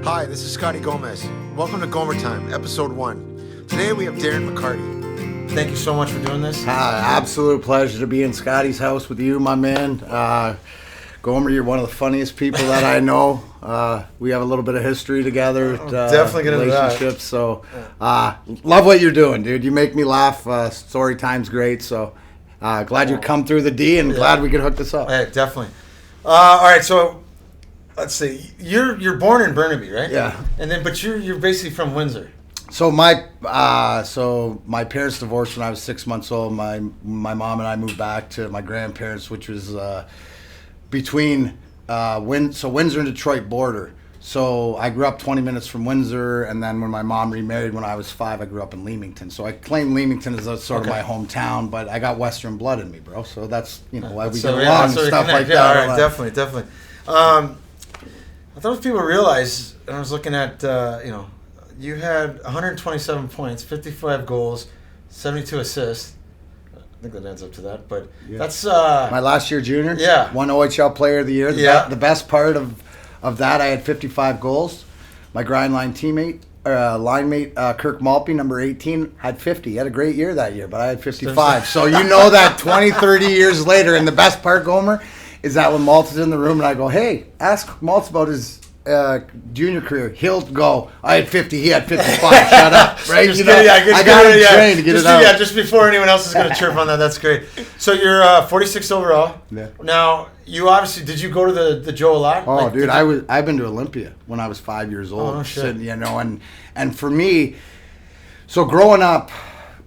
Hi, this is Scotty Gomez. Welcome to Gomer Time, Episode 1. Today we have Darren McCarty. Thank you so much for doing this. Absolute pleasure to be in Scotty's house with you, my man. Gomer, you're one of the funniest people that I know. We have a little bit of history together. Definitely get into that. Relationships. So, love what you're doing, dude. You make me laugh. Story time's great. So, glad you come through the D, and glad we could hook this up. Yeah, definitely. All right, so let's see. You're born in Burnaby, right? Yeah. And then, but you're basically from Windsor. So my parents divorced when I was 6 months old. My mom and I moved back to my grandparents, which was between Windsor and Detroit border. So I grew up 20 minutes from Windsor, and then when my mom remarried when I was 5, I grew up in Leamington. So I claim Leamington as sort of my hometown, but I got Western blood in me, bro. So that's why we get along and stuff like that. All right, definitely. I thought if people realize, and I was looking at, you had 127 points, 55 goals, 72 assists. I think that adds up to that, but that's my last year junior. Yeah, one OHL Player of the Year. The best part of that, I had 55 goals. My grind line teammate, line mate, Kirk Maltby, number 18, had 50. He had a great year that year, but I had 55. So you know that 20, 30 years later, and the best part, Gomer, is that when Maltz is in the room and I go, hey, ask Maltz about his junior career, he'll go, I had 50, he had 55, shut up, right? I got him trained to get it out. Yeah, just before anyone else is going to chirp on that, that's great. So you're 46 overall. Yeah. Now, you obviously, did you go to the Joe a lot? Oh, dude, I've been to Olympia when I was 5 years old. Oh, shit. And for me, so growing up,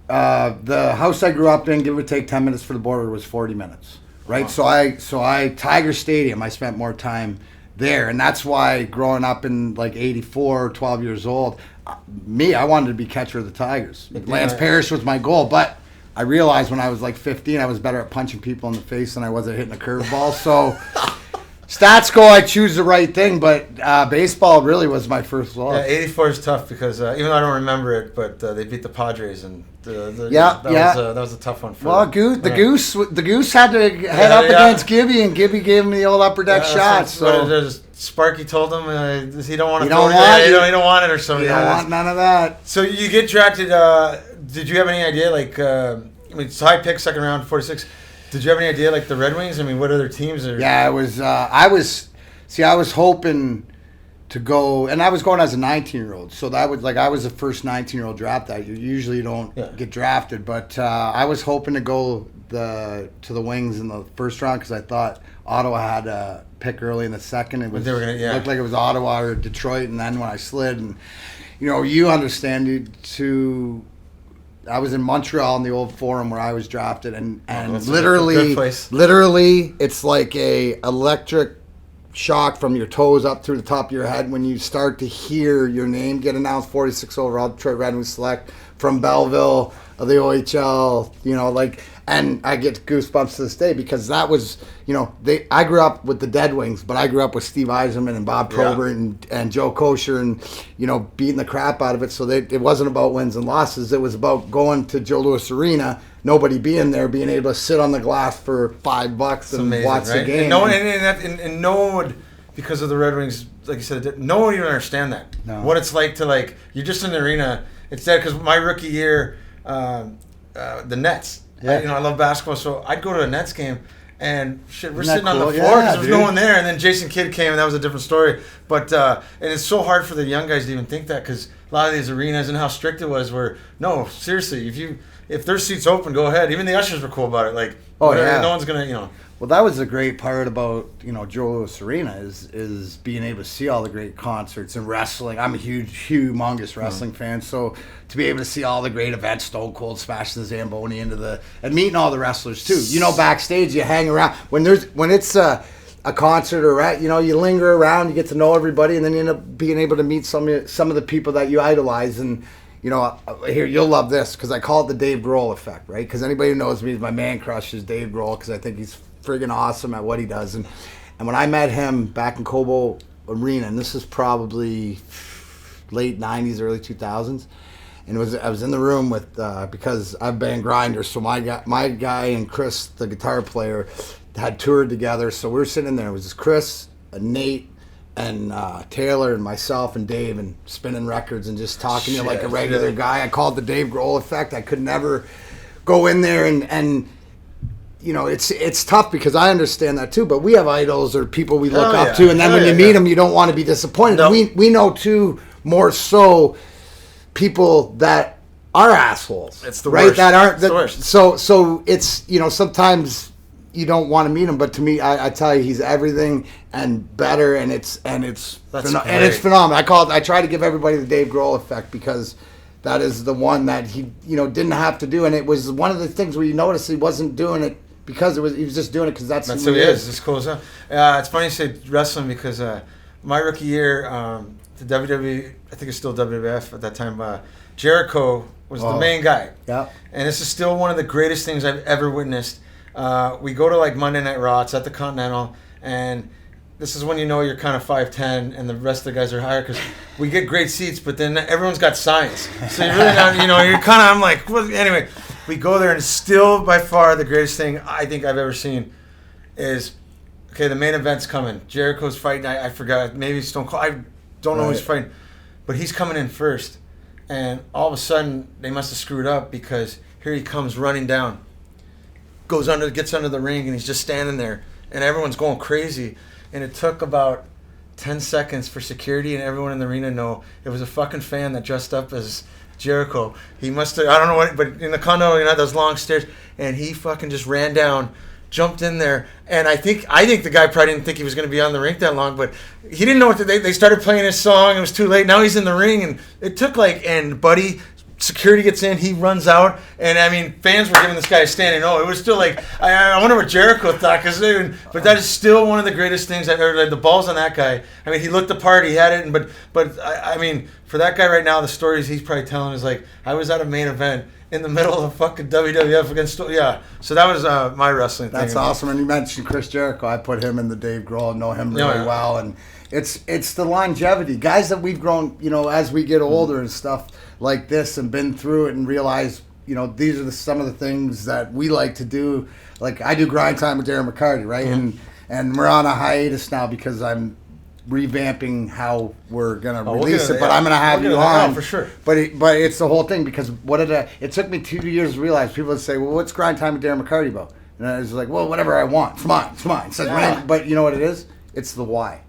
the house I grew up in, give or take 10 minutes for the border, was 40 minutes, right? Wow. So I Tiger Stadium, I spent more time there, and that's why growing up in like 84, 12 years old, I wanted to be catcher of the Tigers. Lance Parrish was my goal, but I realized when I was like 15, I was better at punching people in the face than I was at hitting a curveball. So stats go, I choose the right thing, but baseball really was my first love. Yeah, 84 is tough because even though I don't remember it, but they beat the Padres, and that was a tough one for them. The Goose had to head up against Gibby, and Gibby gave him the old upper deck shot. So Sparky told him he don't want to throw it. He don't want it or something. He don't want none of that. So you get drafted. Did you have any idea? It's high pick, second round, 46. Did you have any idea, like the Red Wings? I mean, what other teams are? Yeah, it was. I was hoping to go, and I was going as a 19-year-old. So that was I was the first 19-year-old draft that you don't get drafted. But I was hoping to go to the Wings in the first round because I thought Ottawa had a pick early in the second. It looked like it was Ottawa or Detroit, and then when I slid, and you understand I was in Montreal in the old Forum where I was drafted, and literally, it's like a electric shock from your toes up through the top of your head when you start to hear your name get announced, 46 overall, Detroit Red Wings select from Belleville of the OHL, and I get goosebumps to this day because that was, I grew up with the Dead Wings, but I grew up with Steve Yzerman and Bob Probert and Joe Kosher and, beating the crap out of it. So it wasn't about wins and losses. It was about going to Joe Louis Arena, nobody being there, being able to sit on the glass for $5 and watch the game. And no one would, because of the Red Wings, like you said, no one would even understand that. No. What it's like to, you're just in the arena. It's dead because my rookie year, the Nets. Yeah. I love basketball, so I'd go to a Nets game, and we're sitting on the floor because there's no one there. And then Jason Kidd came, and that was a different story. But and it's so hard for the young guys to even think that because a lot of these arenas and how strict it was. Where no, seriously, if there's seats open, go ahead. Even the ushers were cool about it. No one's gonna. Well, that was the great part about Joe Louis Arena is being able to see all the great concerts and wrestling. I'm a humongous wrestling fan, so to be able to see all the great events, Stone Cold smashing the Zamboni and meeting all the wrestlers too. Backstage you hang around when it's a concert or you linger around, you get to know everybody, and then you end up being able to meet some of the people that you idolize. And here, you'll love this because I call it the Dave Grohl effect, right? Because anybody who knows me, my man crush is Dave Grohl because I think he's friggin' awesome at what he does. And when I met him back in Cobo Arena, and this is probably late 90s, early 2000s, and I was in the room with because I've been grinders, so my guy and Chris, the guitar player, had toured together. So we were sitting in there. It was just Chris, Nate, Taylor and myself and Dave and spinning records and just talking to you like a regular guy. I called the Dave Grohl effect. I could never go in there and you know, it's tough because I understand that too, but we have idols or people we look up to, and then when you meet them, you don't want to be disappointed. No. We know too, more so, people that are assholes. It's the worst. That aren't the worst. So it's, you know, sometimes you don't want to meet him, but to me, I tell you, he's everything and better, and it's phenomenal. I try to give everybody the Dave Grohl effect because that is the one that he, you know, didn't have to do, and it was one of the things where you notice he wasn't doing it because he was just doing it because that's who he is. It's cool as hell. It's funny you say wrestling because my rookie year, the WWE, I think it's still WWF at that time, Jericho was the main guy. Yeah. And this is still one of the greatest things I've ever witnessed. We go to like Monday Night Raw, it's at the Continental, and this is when you know you're kind of 5'10", and the rest of the guys are higher because we get great seats, but then everyone's got signs. So you're really not, you know, you're kind of, I'm like, well, anyway, we go there, and still by far the greatest thing I think I've ever seen is, okay, the main event's coming. Jericho's fighting, I forgot, maybe Stone Cold, I don't know who's fighting, but he's coming in first, and all of a sudden they must have screwed up because here he comes running down, gets under the ring, and he's just standing there, and everyone's going crazy. And it took about 10 seconds for security and everyone in the arena to know it was a fucking fan that dressed up as Jericho. He must have, I don't know what, but in the condo, you know, those long stairs, and he fucking just ran down, jumped in there, and I think the guy probably didn't think he was going to be on the ring that long, but he didn't know what they started playing his song. It was too late. Now he's in the ring, and it took and Buddy, security gets in, he runs out, and I mean, fans were giving this guy a standing O. It was still like, I wonder what Jericho thought, but that is still one of the greatest things I've ever, the balls on that guy. I mean, he looked the part, he had it, but I mean, for that guy right now, the stories he's probably telling is like, I was at a main event in the middle of fucking WWF against, so that was my wrestling thing. That's awesome, and you mentioned Chris Jericho. I put him in the Dave Grohl, and know him really well, and it's the longevity. Guys that we've grown, you know, as we get older and stuff like this and been through it and realize, you know, these are some of the things that we like to do. Like I do Grind Time with Darren McCarty, right? Mm-hmm. And we're on a hiatus now because I'm revamping how we're gonna release it. But I'm gonna have you on for sure. But it's the whole thing because it took me 2 years to realize. People would say, "Well, what's Grind Time with Darren McCarty about?" And I was like, "Well, whatever I want. It's mine." So, but you know what it is? It's the why.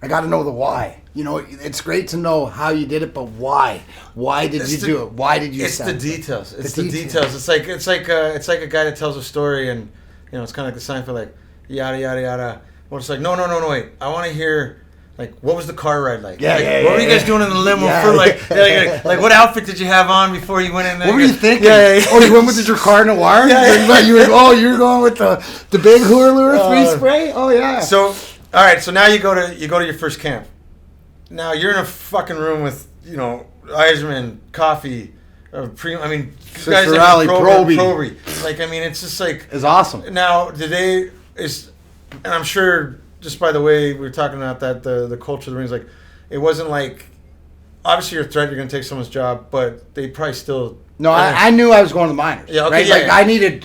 I got to know the why. You know, it's great to know how you did it, but why? Why did you do it? Why did you? It's the details. It's the details. It's like a guy that tells a story, and you know, it's kind of like the Seinfeld, like yada yada yada. Well, it's like no, wait. I want to hear like what was the car ride like? What were you guys doing in the limo for? Like what outfit did you have on before you went in there? What were you thinking? Oh, you went with your car noir? You were going with the big Hurler 3 spray? Oh yeah. So. All right, so now you go to your first camp. Now you're in a fucking room with, you know, Eisman, Coffee, guys like Proby. Like, I mean, it's just like it's awesome. Now and I'm sure just by the way we were talking about that the culture of the ring is like, it wasn't like obviously you're a threat, you're gonna take someone's job, but they probably still. No, I knew I was going to the minors. Yeah, okay, right? Yeah, like I needed,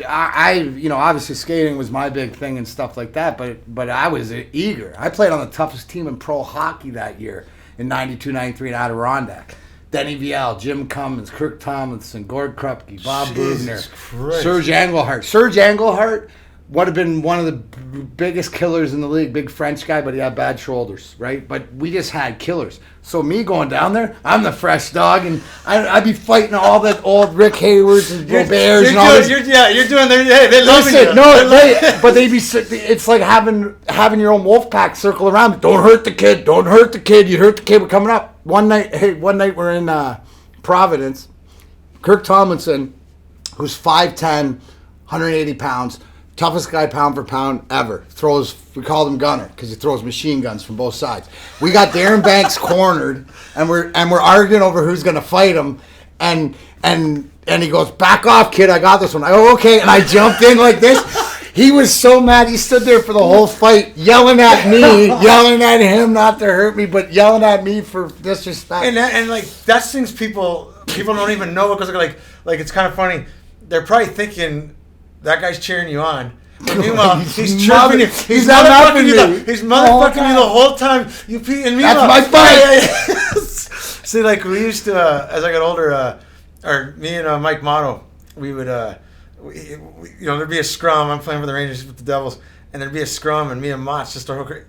you know, obviously skating was my big thing and stuff like that. But I was eager. I played on the toughest team in pro hockey that year in '92, '93 in Adirondack. Denny Viel, Jim Cummins, Kirk Tomlinson, Gord Krupke, Bob Bugner, Serge Engelhart. Serge Engelhart would have been one of the biggest killers in the league. Big French guy, but he had bad shoulders, right? But we just had killers. So me going down there, I'm the fresh dog, and I'd be fighting all the old Rick Haywards and Roberts and all this. You're doing their, hey, they're loving you. No, but they'd be, it's like having your own wolf pack circle around. Don't hurt the kid. Don't hurt the kid. You hurt the kid. We're coming up. One night we're in Providence. Kirk Tomlinson, who's 5'10", 180 pounds, toughest guy pound for pound ever. We called him Gunner because he throws machine guns from both sides. We got Darren Banks cornered, and we're arguing over who's gonna fight him, and he goes, "Back off, kid! I got this one." I go, "Okay," and I jumped in like this. He was so mad. He stood there for the whole fight, yelling at me, yelling at him not to hurt me, but yelling at me for disrespect. And like that's things people don't even know because like it's kind of funny. They're probably thinking that guy's cheering you on, And meanwhile, he's chirping you. He's motherfucking you. He's motherfucking you the whole time. You pee. And meanwhile, that's my fight. See, like we used to, as I got older, or me and Mike Motto, we would, there'd be a scrum. I'm playing for the Rangers with the Devils, and there'd be a scrum, and me and Mott, just our hooker,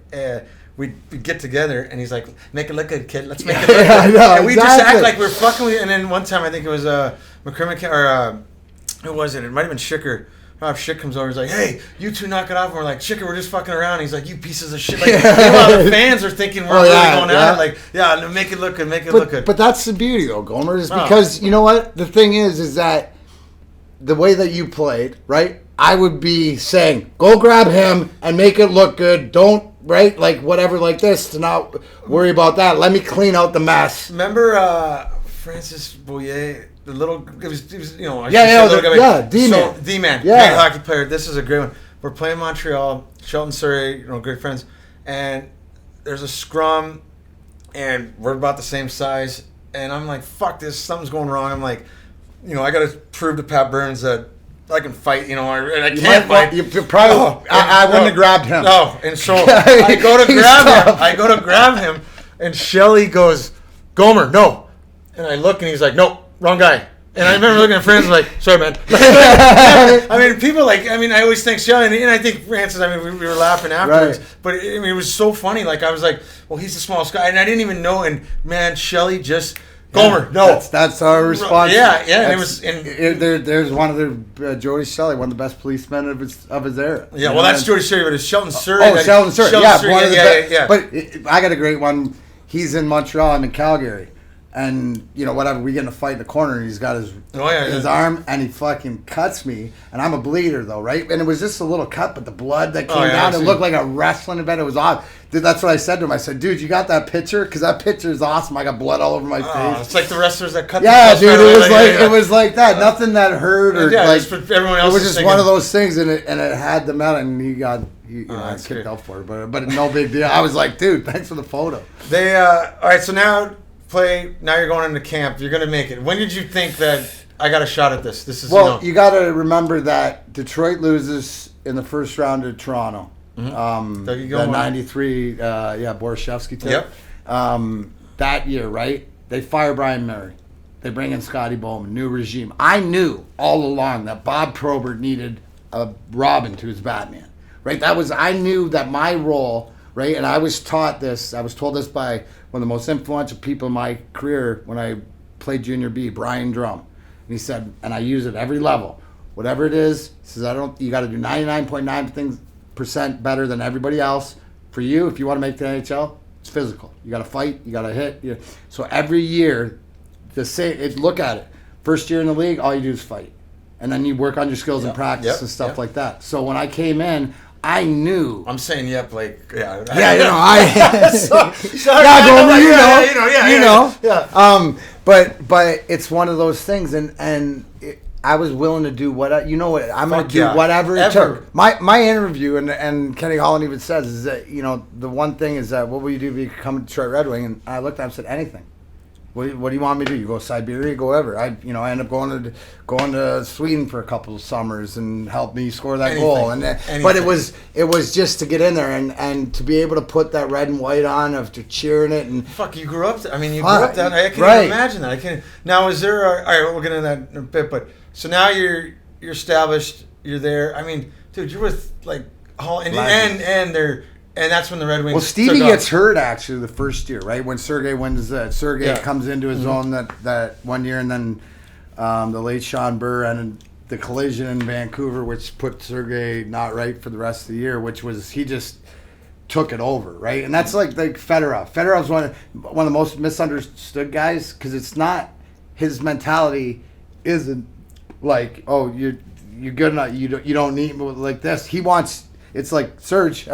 we'd get together, and he's like, "Make it look good, kid. Let's make it look good." No, and we just act like we're fucking with you. And then one time, I think it was McCrimmon, or who was it? It might have been Schicker. Rob Schick comes over. He's like, "Hey, you two knock it off." And we're like, "Schicker, we're just fucking around." He's like, "You pieces of shit." Like, meanwhile, the fans are thinking we're really going at it. Like, yeah, make it look good, look good. But that's the beauty, though, Gomer, is because you know what? The thing is that the way that you played, right? I would be saying, "Go grab him and make it look good. Don't." Right, like whatever, like this, to not worry about that. Let me clean out the mess. Remember Francis Boyer, the little, it was D-man, great hockey player. This is a great one. We're playing Montreal, Shelton, Surrey, great friends, and there's a scrum, and we're about the same size, and I'm like, fuck this, something's going wrong. I'm like, I got to prove to Pat Burns that I can fight, and I can't fight. You probably. I wouldn't have grabbed him. No, and so I go to grab him. And Shelly goes, "Gomer, no." And I look, and he's like, "Nope, wrong guy." And I remember looking at friends like, "Sorry, man." I mean, people I always think Shelly, and I think Francis. We were laughing afterwards, right. But it was so funny. Like I was like, "Well, he's the smallest guy," and I didn't even know. And man, Shelly just. Gomer, no. That's our response. Yeah. And it was. There's one of the Jody Shelley, one of the best policemen of his era. Yeah, well, that's Jody Shelley, but it's Shelton Surrey. Oh, Shelton Surrey. Yeah. But I got a great one. He's in Montreal. I'm in Calgary. And, whatever, we get in a fight in the corner, and he's got his arm, and he fucking cuts me. And I'm a bleeder, though, right? And it was just a little cut, but the blood that came down, it looked like a wrestling event. It was odd. Dude, that's what I said to him. I said, "Dude, you got that picture? Because that picture is awesome. I got blood all over my face." It's like the wrestlers that cut dude, it was like that. Nothing that hurt or everyone else. It was just one of those things, and it had the medal, and he got kicked out for it, but no big deal. I was like, "Dude, thanks for the photo." They all right, so now you're going into camp. You're going to make it. When did you think that I got a shot at this? This is you got to remember that Detroit loses in the first round to Toronto. Mm-hmm. The 93, Borashevsky tape. Yep. That year, right? They fire Brian Murray. They bring in Scotty Bowman, new regime. I knew all along that Bob Probert needed a Robin to his Batman, right? I knew that my role, right? And I was taught this. I was told this by one of the most influential people in my career when I played Junior B, Brian Drum. And he said, and I use it at every level. Whatever it is, he says, you got to do 99.9% better than everybody else. For you, if you want to make the NHL, it's physical. You got to fight. You got to hit. So every year, look at it. First year in the league, all you do is fight. And then you work on your skills in practice and stuff like that. So when I came in, I knew. I'm saying Sorry, But it's one of those things, and I was willing to do I'm going to do whatever it took. My interview, and Kenny Holland even says, is that, the one thing is that, what will you do if you become a Detroit Red Wing? And I looked at him and said, anything. What do you want me to do? You go to Siberia, go wherever. I end up going to Sweden for a couple of summers and help me score that goal. But it was just to get in there and to be able to put that red and white on after cheering it and. Fuck, you grew up. You grew up that. I can't even imagine that. I can't. Now, is there? All right, we'll get into that in a bit. But so now you're established. You're there. I mean, dude, you're with Hall and that's when the Red Wings. Well, Stevie gets hurt actually the first year, right? When Sergei wins that. Sergei comes into his own that one year, and then the late Sean Burr and the collision in Vancouver, which put Sergei not right for the rest of the year, which was he just took it over, right? And that's like Fedorov. Fedorov's one of the most misunderstood guys because it's not his mentality isn't like, oh, you're good enough, you don't need like this. He wants, it's like, Serge,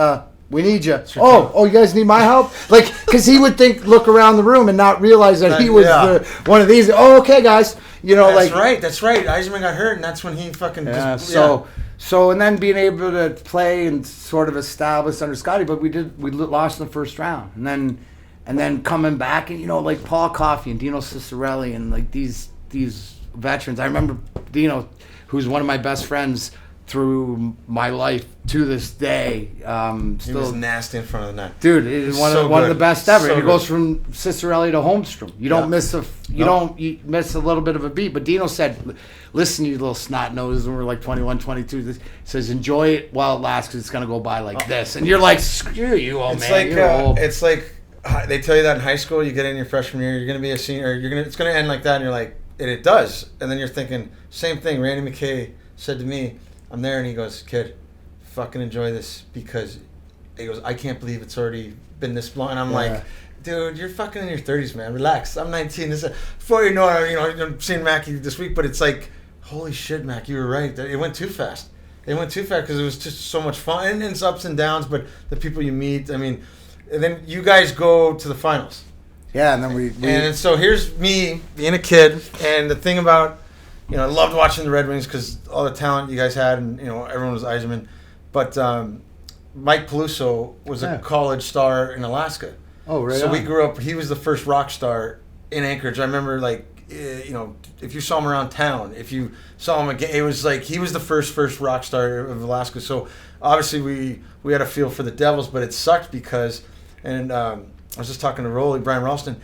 we need you. Oh, you guys need my help? Because he would look around the room and not realize that he was one of these. Oh, okay, guys. That's right. Eisman got hurt, and that's when he fucking. So, and then being able to play and sort of establish under Scotty, but we lost in the first round, and then coming back and Paul Coffey and Dino Ciccarelli and these veterans. I remember Dino, who's one of my best friends through my life to this day. He was nasty in front of the net, dude. It is one of the best ever. So it goes from Cicerelli to Holmstrom. You don't miss you miss a little bit of a beat. But Dino said, "Listen, you little snot noses." When we're like 21, 22, he says, "Enjoy it while it lasts, because it's gonna go by like this." And you're like, "Screw you, old man." You're old. It's like they tell you that in high school. You get in your freshman year, you're gonna be a senior. It's gonna end like that, and you're like, and it does. And then you're thinking, same thing. Randy McKay said to me, I'm there, and he goes, "Kid, fucking enjoy this," because he goes, "I can't believe it's already been this long." And I'm like, dude, you're fucking in your 30s, man. Relax. I'm 19. Before you know it, I'm seeing Mackie this week, but it's like, holy shit, Mac, you were right. It went too fast. It went too fast because it was just so much fun, and it's ups and downs. But the people you meet, I mean, and then you guys go to the finals. Yeah, and then we and so here's me being a kid, and the thing about, I loved watching the Red Wings because all the talent you guys had, and everyone was Yzerman. But Mike Peluso was a college star in Alaska. Oh, really? So we grew up. He was the first rock star in Anchorage. I remember, if you saw him around town, if you saw him again, it was like he was the first rock star of Alaska. So obviously we had a feel for the Devils, but it sucked because, and I was just talking to Brian Ralston,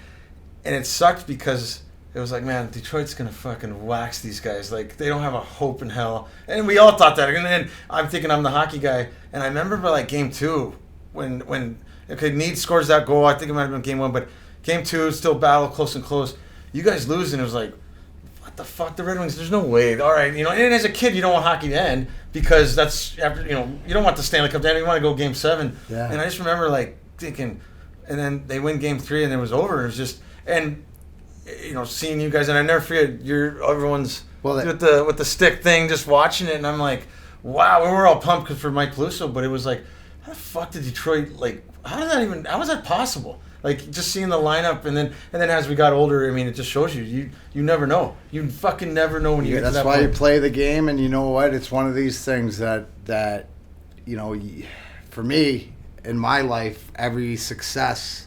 and it sucked because it was like, man, Detroit's going to fucking wax these guys. Like, they don't have a hope in hell. And we all thought that. And then I'm thinking I'm the hockey guy. And I remember game 2 when Need scores that goal. I think it might have been game 1. But game 2, still battle close and close. You guys lose, and it was like, what the fuck? The Red Wings, there's no way. All right. And as a kid, you don't want hockey to end because that's after, you don't want the Stanley Cup to end. You want to go game 7. Yeah. And I just remember, thinking, and then they win game 3, and it was over. It was just, and seeing you guys, and I never forget, everyone's with the stick thing, just watching it, and I'm like, wow, we were all pumped for Mike Peluso, but it was like, how the fuck did Detroit, how was that possible? Just seeing the lineup, and then as we got older, I mean, it just shows you never know. You fucking never know when you get to that point. That's why you play the game, and you know what? It's one of these things that for me, in my life, every success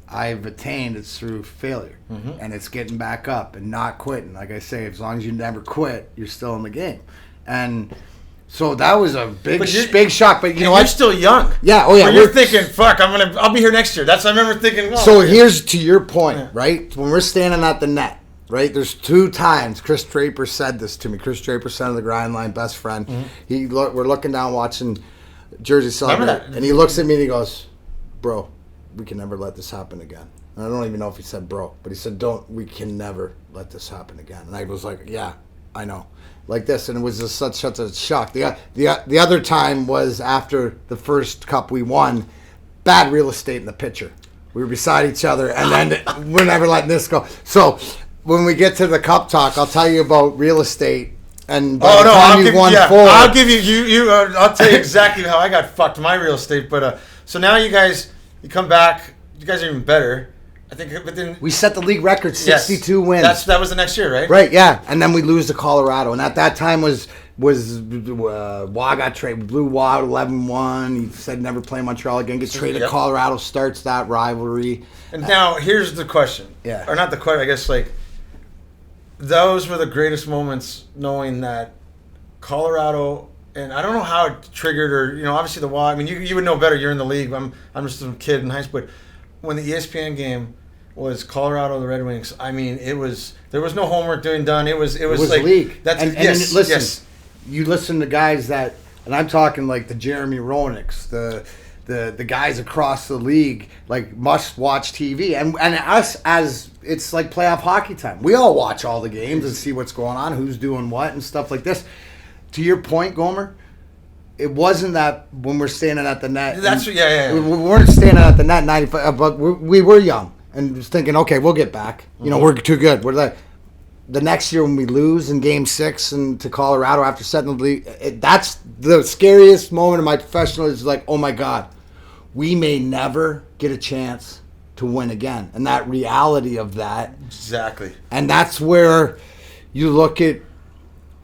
I've attained, it's through failure, and it's getting back up and not quitting. Like I say, as long as you never quit, you're still in the game. And so that was a big shock. But you know what? You're still young. Yeah. Oh yeah. You're thinking, fuck, I'll be here next year. That's what I remember thinking. Oh, so here's to your point, right? When we're standing at the net, right? There's 2 times Chris Draper said this to me. Chris Draper, son of the grind line, best friend. We're looking down watching Jersey Celebrate, and he looks at me and he goes, "Bro, we can never let this happen again." And I don't even know if he said bro, but he said, we can never let this happen again. And I was like, yeah, I know. Like this. And it was just such a shock. The other time was after the first cup we won, bad real estate in the pitcher. We were beside each other, and then we're never letting this go. So when we get to the cup talk, I'll tell you about real estate. And by the time you won 4. I'll give you I'll tell you exactly how I got fucked my real estate. But so now you guys, you come back, you guys are even better. I think, but then we set the league record, 62 wins. That was the next year, right? Right, yeah. And then we lose to Colorado, and at that time was Wah got traded, blew Wah 11-1. He said never play Montreal again. Gets traded to Colorado, starts that rivalry. And now here's the question, or not the question. I guess those were the greatest moments, knowing that Colorado. And I don't know how it triggered, or obviously the Wah. I mean, you would know better. You're in the league. I'm just a kid in high school. But when the ESPN game was Colorado, the Red Wings, I mean, there was no homework done. It was like league. That's and listen. You listen to guys that, and I'm talking like the Jeremy Roenick's, the guys across the league, like must watch TV, and us as it's like playoff hockey time. We all watch all the games and see what's going on, who's doing what, and stuff like this. To your point, Gomer, it wasn't that when we're standing at the net. We weren't standing at the net 95, but we were young and just thinking, okay, we'll get back. We're too good. The next year when we lose in Game 6 and to Colorado after setting the league, that's the scariest moment of my professional. Is like, oh my God, we may never get a chance to win again, and that reality of that. Exactly. And that's where you look at.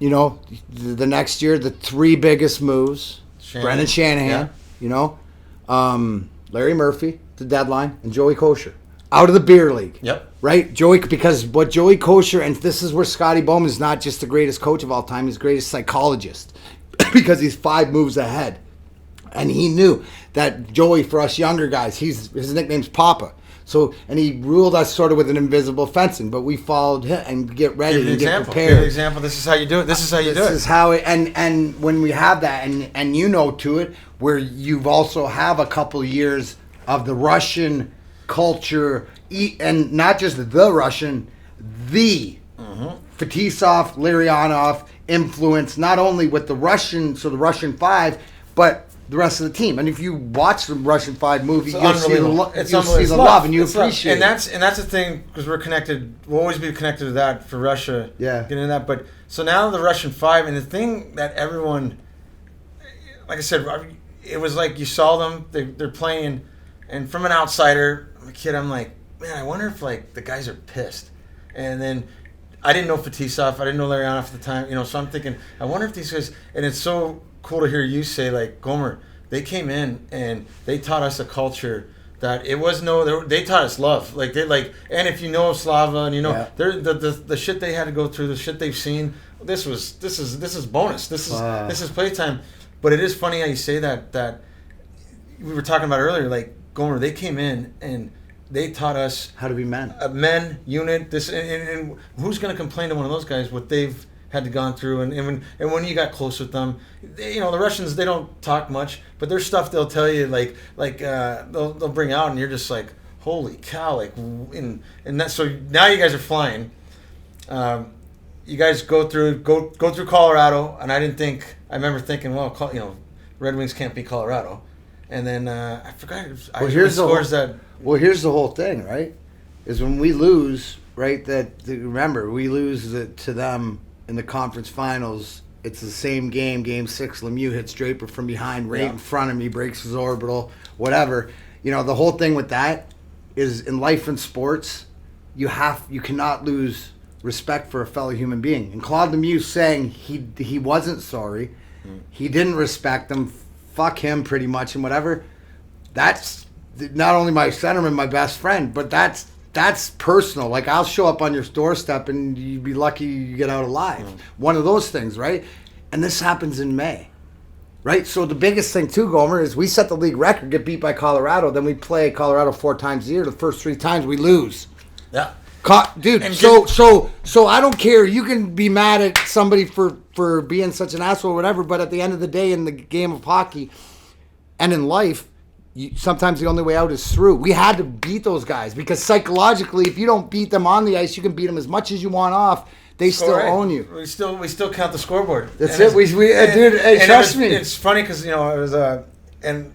The next year, the 3 biggest moves, Brendan Shanahan, Larry Murphy, the deadline, and Joey Kosher. Out of the beer league. Yep. Right? because what Joey Kosher, and this is where Scotty Bowman is not just the greatest coach of all time, he's the greatest psychologist. because he's 5 moves ahead. And he knew that Joey, for us younger guys, his nickname's Papa. So, and he ruled us sort of with an invisible fencing, but we followed him and get ready and get prepared. Give the example. This is how you do it. This is how you do it. This is how it, and when we have that, and you know to it, where you've also have a couple years of the Russian culture, and not just the Russian, Fetisov, Larionov influence, not only with the Russian, so the Russian 5, but the rest of the team. And if you watch the Russian 5 movie, you'll see the love and you appreciate it. And that's the thing, because we're connected. We'll always be connected to that for Russia. Yeah. Getting into that. But so now the Russian 5, and the thing that everyone, like I said, it was like you saw them, they're playing, and from an outsider, a kid, I'm like, man, I wonder if like the guys are pissed. And then I didn't know Fetisov, I didn't know Larionov at the time, so I'm thinking, I wonder if these guys, and it's so cool to hear you say, like, Gomer, they came in and they taught us a culture that it was they taught us love. Like, and if you know Slava and the shit they had to go through, the shit they've seen, this is bonus. This is playtime. But it is funny how you say that we were talking about earlier, like, Gomer, they came in and they taught us how to be men. A men unit. This and who's going to complain to one of those guys what they've had to gone through, and when you got close with them, the Russians, they don't talk much, but there's stuff they'll tell you they'll bring out, and you're just like, holy cow, like, and that. So now you guys are flying. You guys go through Colorado, and I remember thinking, well, Red Wings can't beat Colorado, and then I forgot. Here's the whole thing, right? Is when we lose, right? Remember, we lose to them. In the conference finals, it's the same game. Game 6, Lemieux hits Draper from behind, right in front of me, breaks his orbital, whatever. The whole thing with that is, in life and sports, you cannot lose respect for a fellow human being. And Claude Lemieux saying he wasn't sorry, he didn't respect him, fuck him pretty much and whatever. That's not only my centerman, my best friend, but that's personal. Like, I'll show up on your doorstep and you'd be lucky you get out alive. One of those things, right? And this happens in May, right? So the biggest thing too, Gomer, is we set the league record, get beat by Colorado, then we play Colorado 4 times a year. The first 3 times we lose. Yeah. Dude, so I don't care. You can be mad at somebody for being such an asshole or whatever, but at the end of the day, in the game of hockey and in life, sometimes the only way out is through. We had to beat those guys because psychologically, if you don't beat them on the ice, you can beat them as much as you want off. They still own you. We still count the scoreboard. That's it. Dude, trust me. It's funny because I was and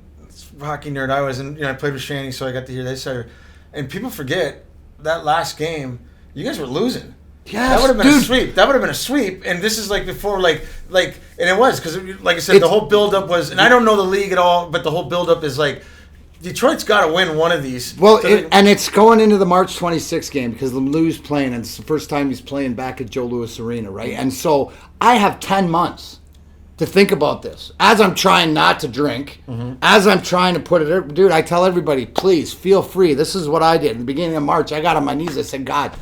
hockey nerd I was, and I played with Shanny, so I got to hear this side. And people forget that last game, you guys were losing. Yes, that would have been a sweep. That would have been a sweep, and this is like before, and it was because, like I said, the whole buildup was, and I don't know the league at all, but the whole buildup is like, Detroit's got to win one of these. Well, and it's going into the March 26th game because Lemieux's playing, and it's the first time he's playing back at Joe Louis Arena, right? And so I have 10 months to think about this as I'm trying not to drink, as I'm trying to put it. Dude, I tell everybody, please feel free. This is what I did in the beginning of March. I got on my knees. I said, God,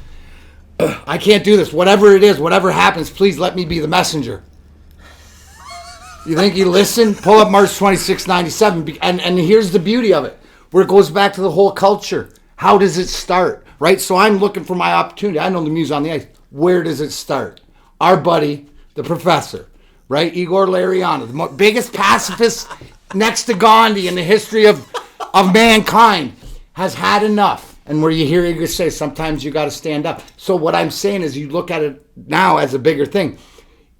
I can't do this. Whatever it is, whatever happens, please let me be the messenger. You think you listen? Pull up March 26, 97. And here's the beauty of it, where it goes back to the whole culture. How does it start, right? So I'm looking for my opportunity. I know Lemieux's on the ice. Where does it start? Our buddy, the professor, right? Igor Larionov, the biggest pacifist next to Gandhi in the history of mankind, has had enough. And where you hear Igor say, sometimes you got to stand up. So what I'm saying is, you look at it now as a bigger thing.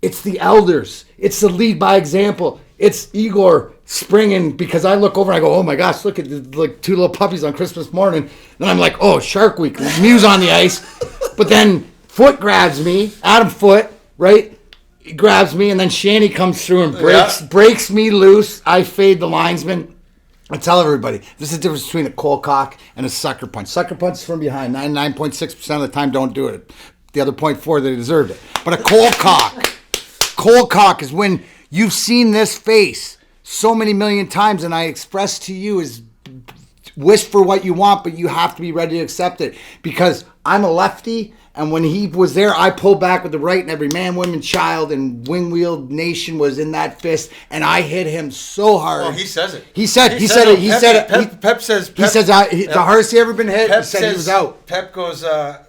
It's the elders. It's the lead by example. It's Igor springing, because I look over and I go, oh my gosh, look at the, 2 little puppies on Christmas morning. And I'm like, oh, Shark Week. Muse on the ice. But then Foote grabs me, Adam Foote, right? He grabs me, and then Shanny comes through and breaks me loose. I fade the linesman. I tell everybody, there's a difference between a cold cock and a sucker punch. Sucker punch is from behind. 99.6% of the time don't do it. The other 0.4%, they deserved it. But a cold cock is when you've seen this face so many million times, and I express to you is wish for what you want, but you have to be ready to accept it. Because I'm a lefty, And when he was there, I pulled back with the right, and every man, woman, child, and wing wheel nation was in that fist, and I hit him so hard. Oh, he says it. He said it. Pep says. He says the hardest he ever been hit. Pep he said says, he was out. Pep goes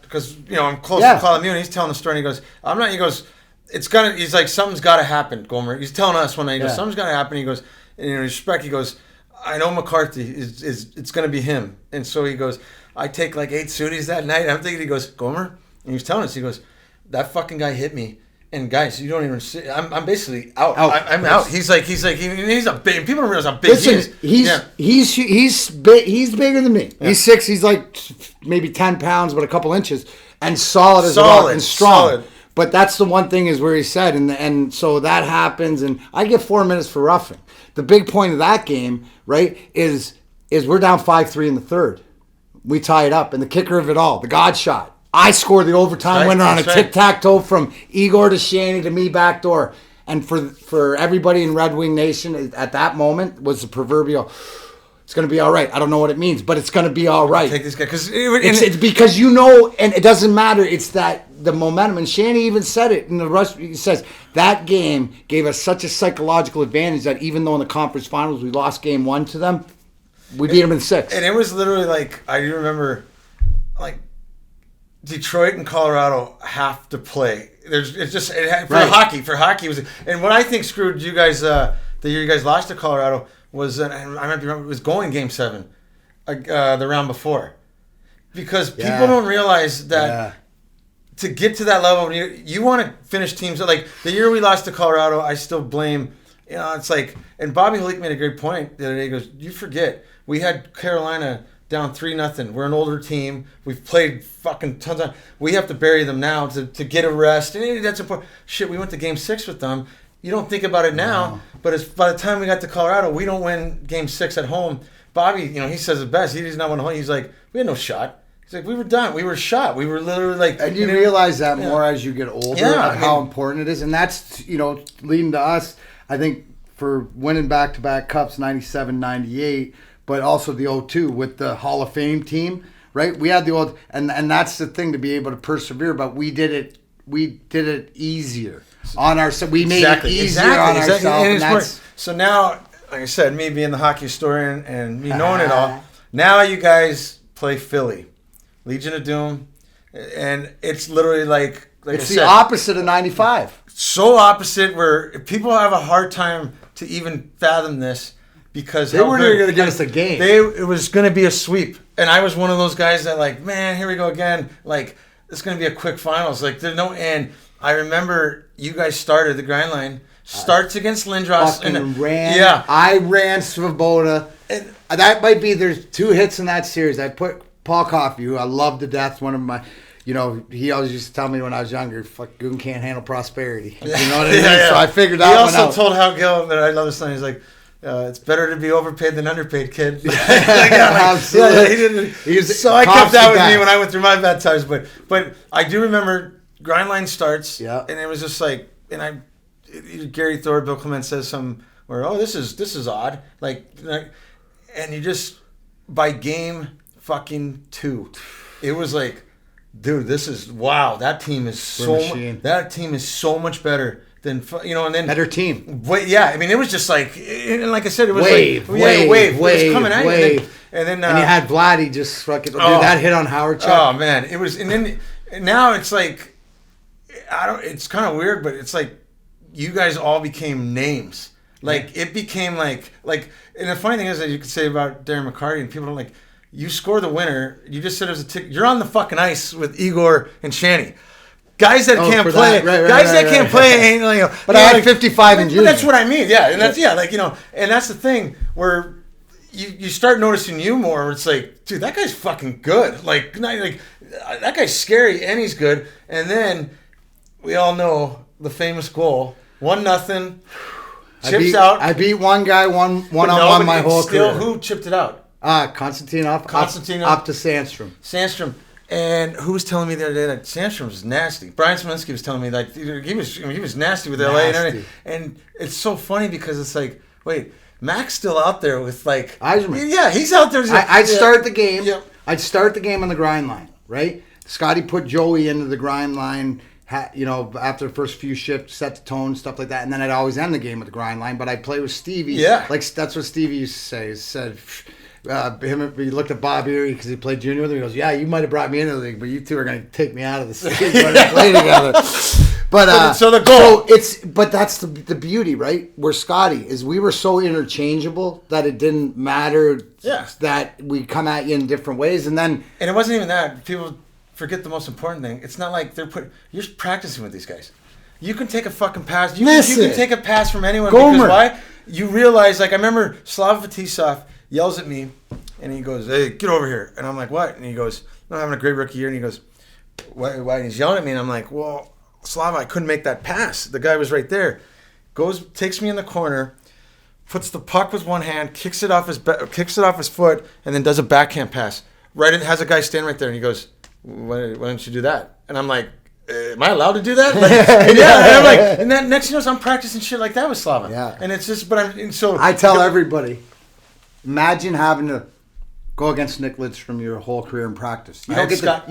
because I'm close to calling you, and he's telling the story. And he goes, "I'm not." He goes, "It's gonna." He's like, "Something's got to happen, Gomer." He's telling us one night. He goes, "Something's got to happen." He goes, and in respect, he goes, "I know McCarthy is it's gonna be him," and so he goes, "I take like 8 Sudis that night." I'm thinking, he goes, "Gomer." And he was telling us, he goes, that fucking guy hit me, and guys, you don't even see. I'm basically out. I'm out. He's like, he's a big. People don't realize how big he is. He's bigger than me. Yeah. He's 6. He's like maybe 10 pounds, but a couple inches, and solid as a rock and strong. Solid. But that's the one thing is where he said, and so that happens, and I get 4 minutes for roughing. The big point of that game, right, is we're down 5-3 in the third. We tie it up, and the kicker of it all, the God shot. I scored the overtime winner on a tic-tac-toe from Igor to Shanny to me backdoor. And for everybody in Red Wing Nation at that moment was the proverbial, it's going to be all right. I don't know what it means, but it's going to be all right. Take this guy. It's because you know, and it doesn't matter. It's that the momentum. And Shanny even said it in the rush. He says, that game gave us such a psychological advantage that even though in the conference finals we lost game 1 to them, we beat them in 6. And it was literally like, I remember, like, Detroit and Colorado have to play. For hockey was, and what I think screwed you guys the year you guys lost to Colorado was, and I might be wrong, it was going Game 7, the round before, because people don't realize that to get to that level, you want to finish teams like the year we lost to Colorado. I still blame, it's like, and Bobby Holik made a great point the other day. He goes, you forget we had Carolina down 3-0. We're an older team. We've played fucking tons of. We have to bury them now to get a rest. And that's important. Shit, we went to Game 6 with them. You don't think about it now, but by the time we got to Colorado, we don't win Game 6 at home. Bobby, he says it best. He does not want to home. He's like, we had no shot. He's like, we were done. We were shot. We were literally like. And you realize that more as you get older, how important it is, and that's leading to us. I think for winning back-to-back cups, 97, 98. But also the 0-2 with the Hall of Fame team, right? We had the old, and that's the thing to be able to persevere. But we did it easier on ourselves. We made it easier on ourselves. And so now, like I said, me being the hockey historian and me knowing it all, now you guys play Philly, Legion of Doom, and it's literally like it's the opposite of 95. So opposite, where people have a hard time to even fathom this. Because they weren't even going to give us a game. It was going to be a sweep. And I was one of those guys that like, man, here we go again. Like, it's going to be a quick finals. Like, there's no end. I remember you guys started the grind line. Starts against Lindros. I ran Svoboda. And that might be, there's 2 hits in that series. I put Paul Coffey, who I love to death, one of my, he always used to tell me when I was younger, fuck, Goon can't handle prosperity. You know what I mean? So I figured that one out. He also told Hal Gill, that I love this line, he's like, it's better to be overpaid than underpaid, kid. Absolutely. So I kept that with me when I went through my bad times. But I do remember Grindline starts, and it was just like, and Gary Thor, Bill Clement says something where, this is odd, like, and you just by game fucking 2, it was like, dude, this is wow. That team is so much better. And then better team. But yeah, I mean, it was just like, and like I said, it was wave. It was coming at you. And then you had Vladdy just fucking that hit on Howard Chuck. Oh man, it was, and then now it's like, it's kind of weird, but it's like you guys all became names. Like it became like, and the funny thing is that you could say about Darren McCarty, and people don't like. You score the winner. You just said it was a tick. You're on the fucking ice with Igor and Shanny. Guys that can't play, can't play ain't But I had 55 in junior. But that's what I mean, yeah. And that's and that's the thing where you start noticing you more. Where it's like, dude, that guy's fucking good. Like that guy's scary and he's good. And then we all know the famous goal, 1-0, chips out. I beat one guy one-on-one my whole career. Who chipped it out? Konstantin up to Sandstrom. Sandstrom. And who was telling me the other day that Sandstrom was nasty? Brian Smolinski was telling me that he was nasty with LA and everything. And it's so funny because it's like, wait, Mac's still out there with like Yzerman. Yeah, he's out there. I'd start the game. Yep. I'd start the game on the grind line, right? Scotty put Joey into the grind line, after the first few shifts, set the tone, stuff like that. And then I'd always end the game with the grind line. But I'd play with Stevie. Yeah. Like, that's what Stevie used to say. He said, he looked at Bob Erie because he played junior with him. He goes, yeah, you might have brought me into the league, but you two are going to take me out of the stage when we play together. But so the goal. But that's the beauty, right? Where Scotty is, we were so interchangeable that it didn't matter that we come at you in different ways. And it wasn't even that. People forget the most important thing. It's not like you're practicing with these guys. You can take a fucking pass. You can take a pass from anyone. Gomer. Because why? You realize, like, I remember Slava Fetisov yells at me, and he goes, hey, get over here. And I'm like, what? And he goes, I'm having a great rookie year. And he goes, why? And he's yelling at me, and I'm like, well, Slava, I couldn't make that pass. The guy was right there. Takes me in the corner, puts the puck with one hand, kicks it off his foot, and then does a backhand pass. Has a guy stand right there, and he goes, why don't you do that? And I'm like, am I allowed to do that? Like, and I'm like, and then next thing you know, I'm practicing shit like that with Slava. Yeah. And it's just, I tell everybody, imagine having to go against Nick Lidstrom your whole career in practice. You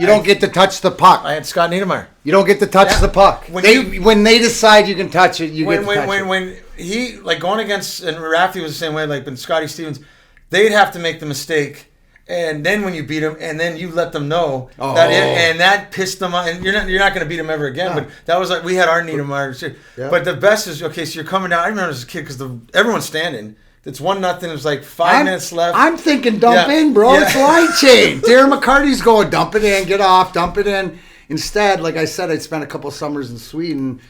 don't get to touch the puck. I had Scott Niedermayer. You don't get to touch the puck. When they decide you can touch it, you get to touch it. When he, like, going against, and Rafty was the same way, like, when Scotty Stevens, they'd have to make the mistake. And then when you beat them, and then you let them know and that pissed them off. And you're not going to beat them ever again. Yeah. But that was like, we had our Niedermayer too. Yeah. But the best is, okay, so you're coming down. I remember as a kid because everyone's standing. It's 1-0. There's like 5 minutes left. I'm thinking dump in, bro. Yeah. It's line chain. Darren McCarty's going, dump it in, get off, dump it in. Instead, like I said, I'd spent a couple summers in Sweden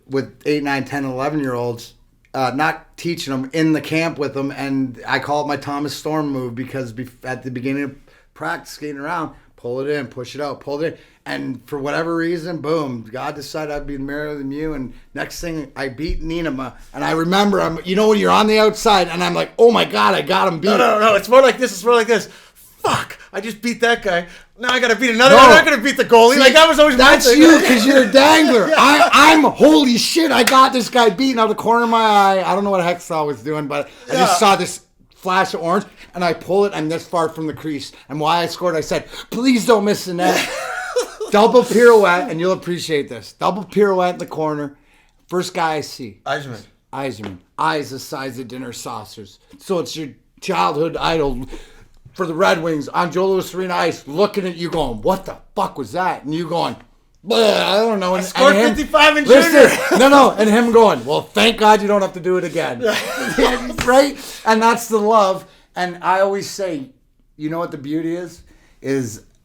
with 8, 9, 10, 11-year-olds. Not teaching them in the camp with them, and I call it my Thomas Storm move because at the beginning of practice, skating around, pull it in, push it out, pull it in, and for whatever reason, boom, God decided I'd be married than you, and next thing I beat Niinema, and I remember when you're on the outside, and I'm like, oh my God, I got him beat. No, it's more like this. Fuck, I just beat that guy. Now I got to beat another. I'm not going to beat the goalie. See, like, that was always my thing. That's you because you're a dangler. Yeah. I'm holy shit. I got this guy beaten out of the corner of my eye. I don't know what Hextall was doing, but I just saw this flash of orange, and I pull it. I'm this far from the crease. And why I scored, I said, please don't miss the net. Double pirouette, and you'll appreciate this. Double pirouette in the corner. First guy I see. Yzerman. Eyes the size of dinner saucers. So it's your childhood idol. For the Red Wings on Joe Louis Arena ice, looking at you going, what the fuck was that? And you going, I don't know. And, I scored 55 in junior. No, and him going, well, thank God you don't have to do it again. Right? And that's the love. And I always say, you know what the beauty is?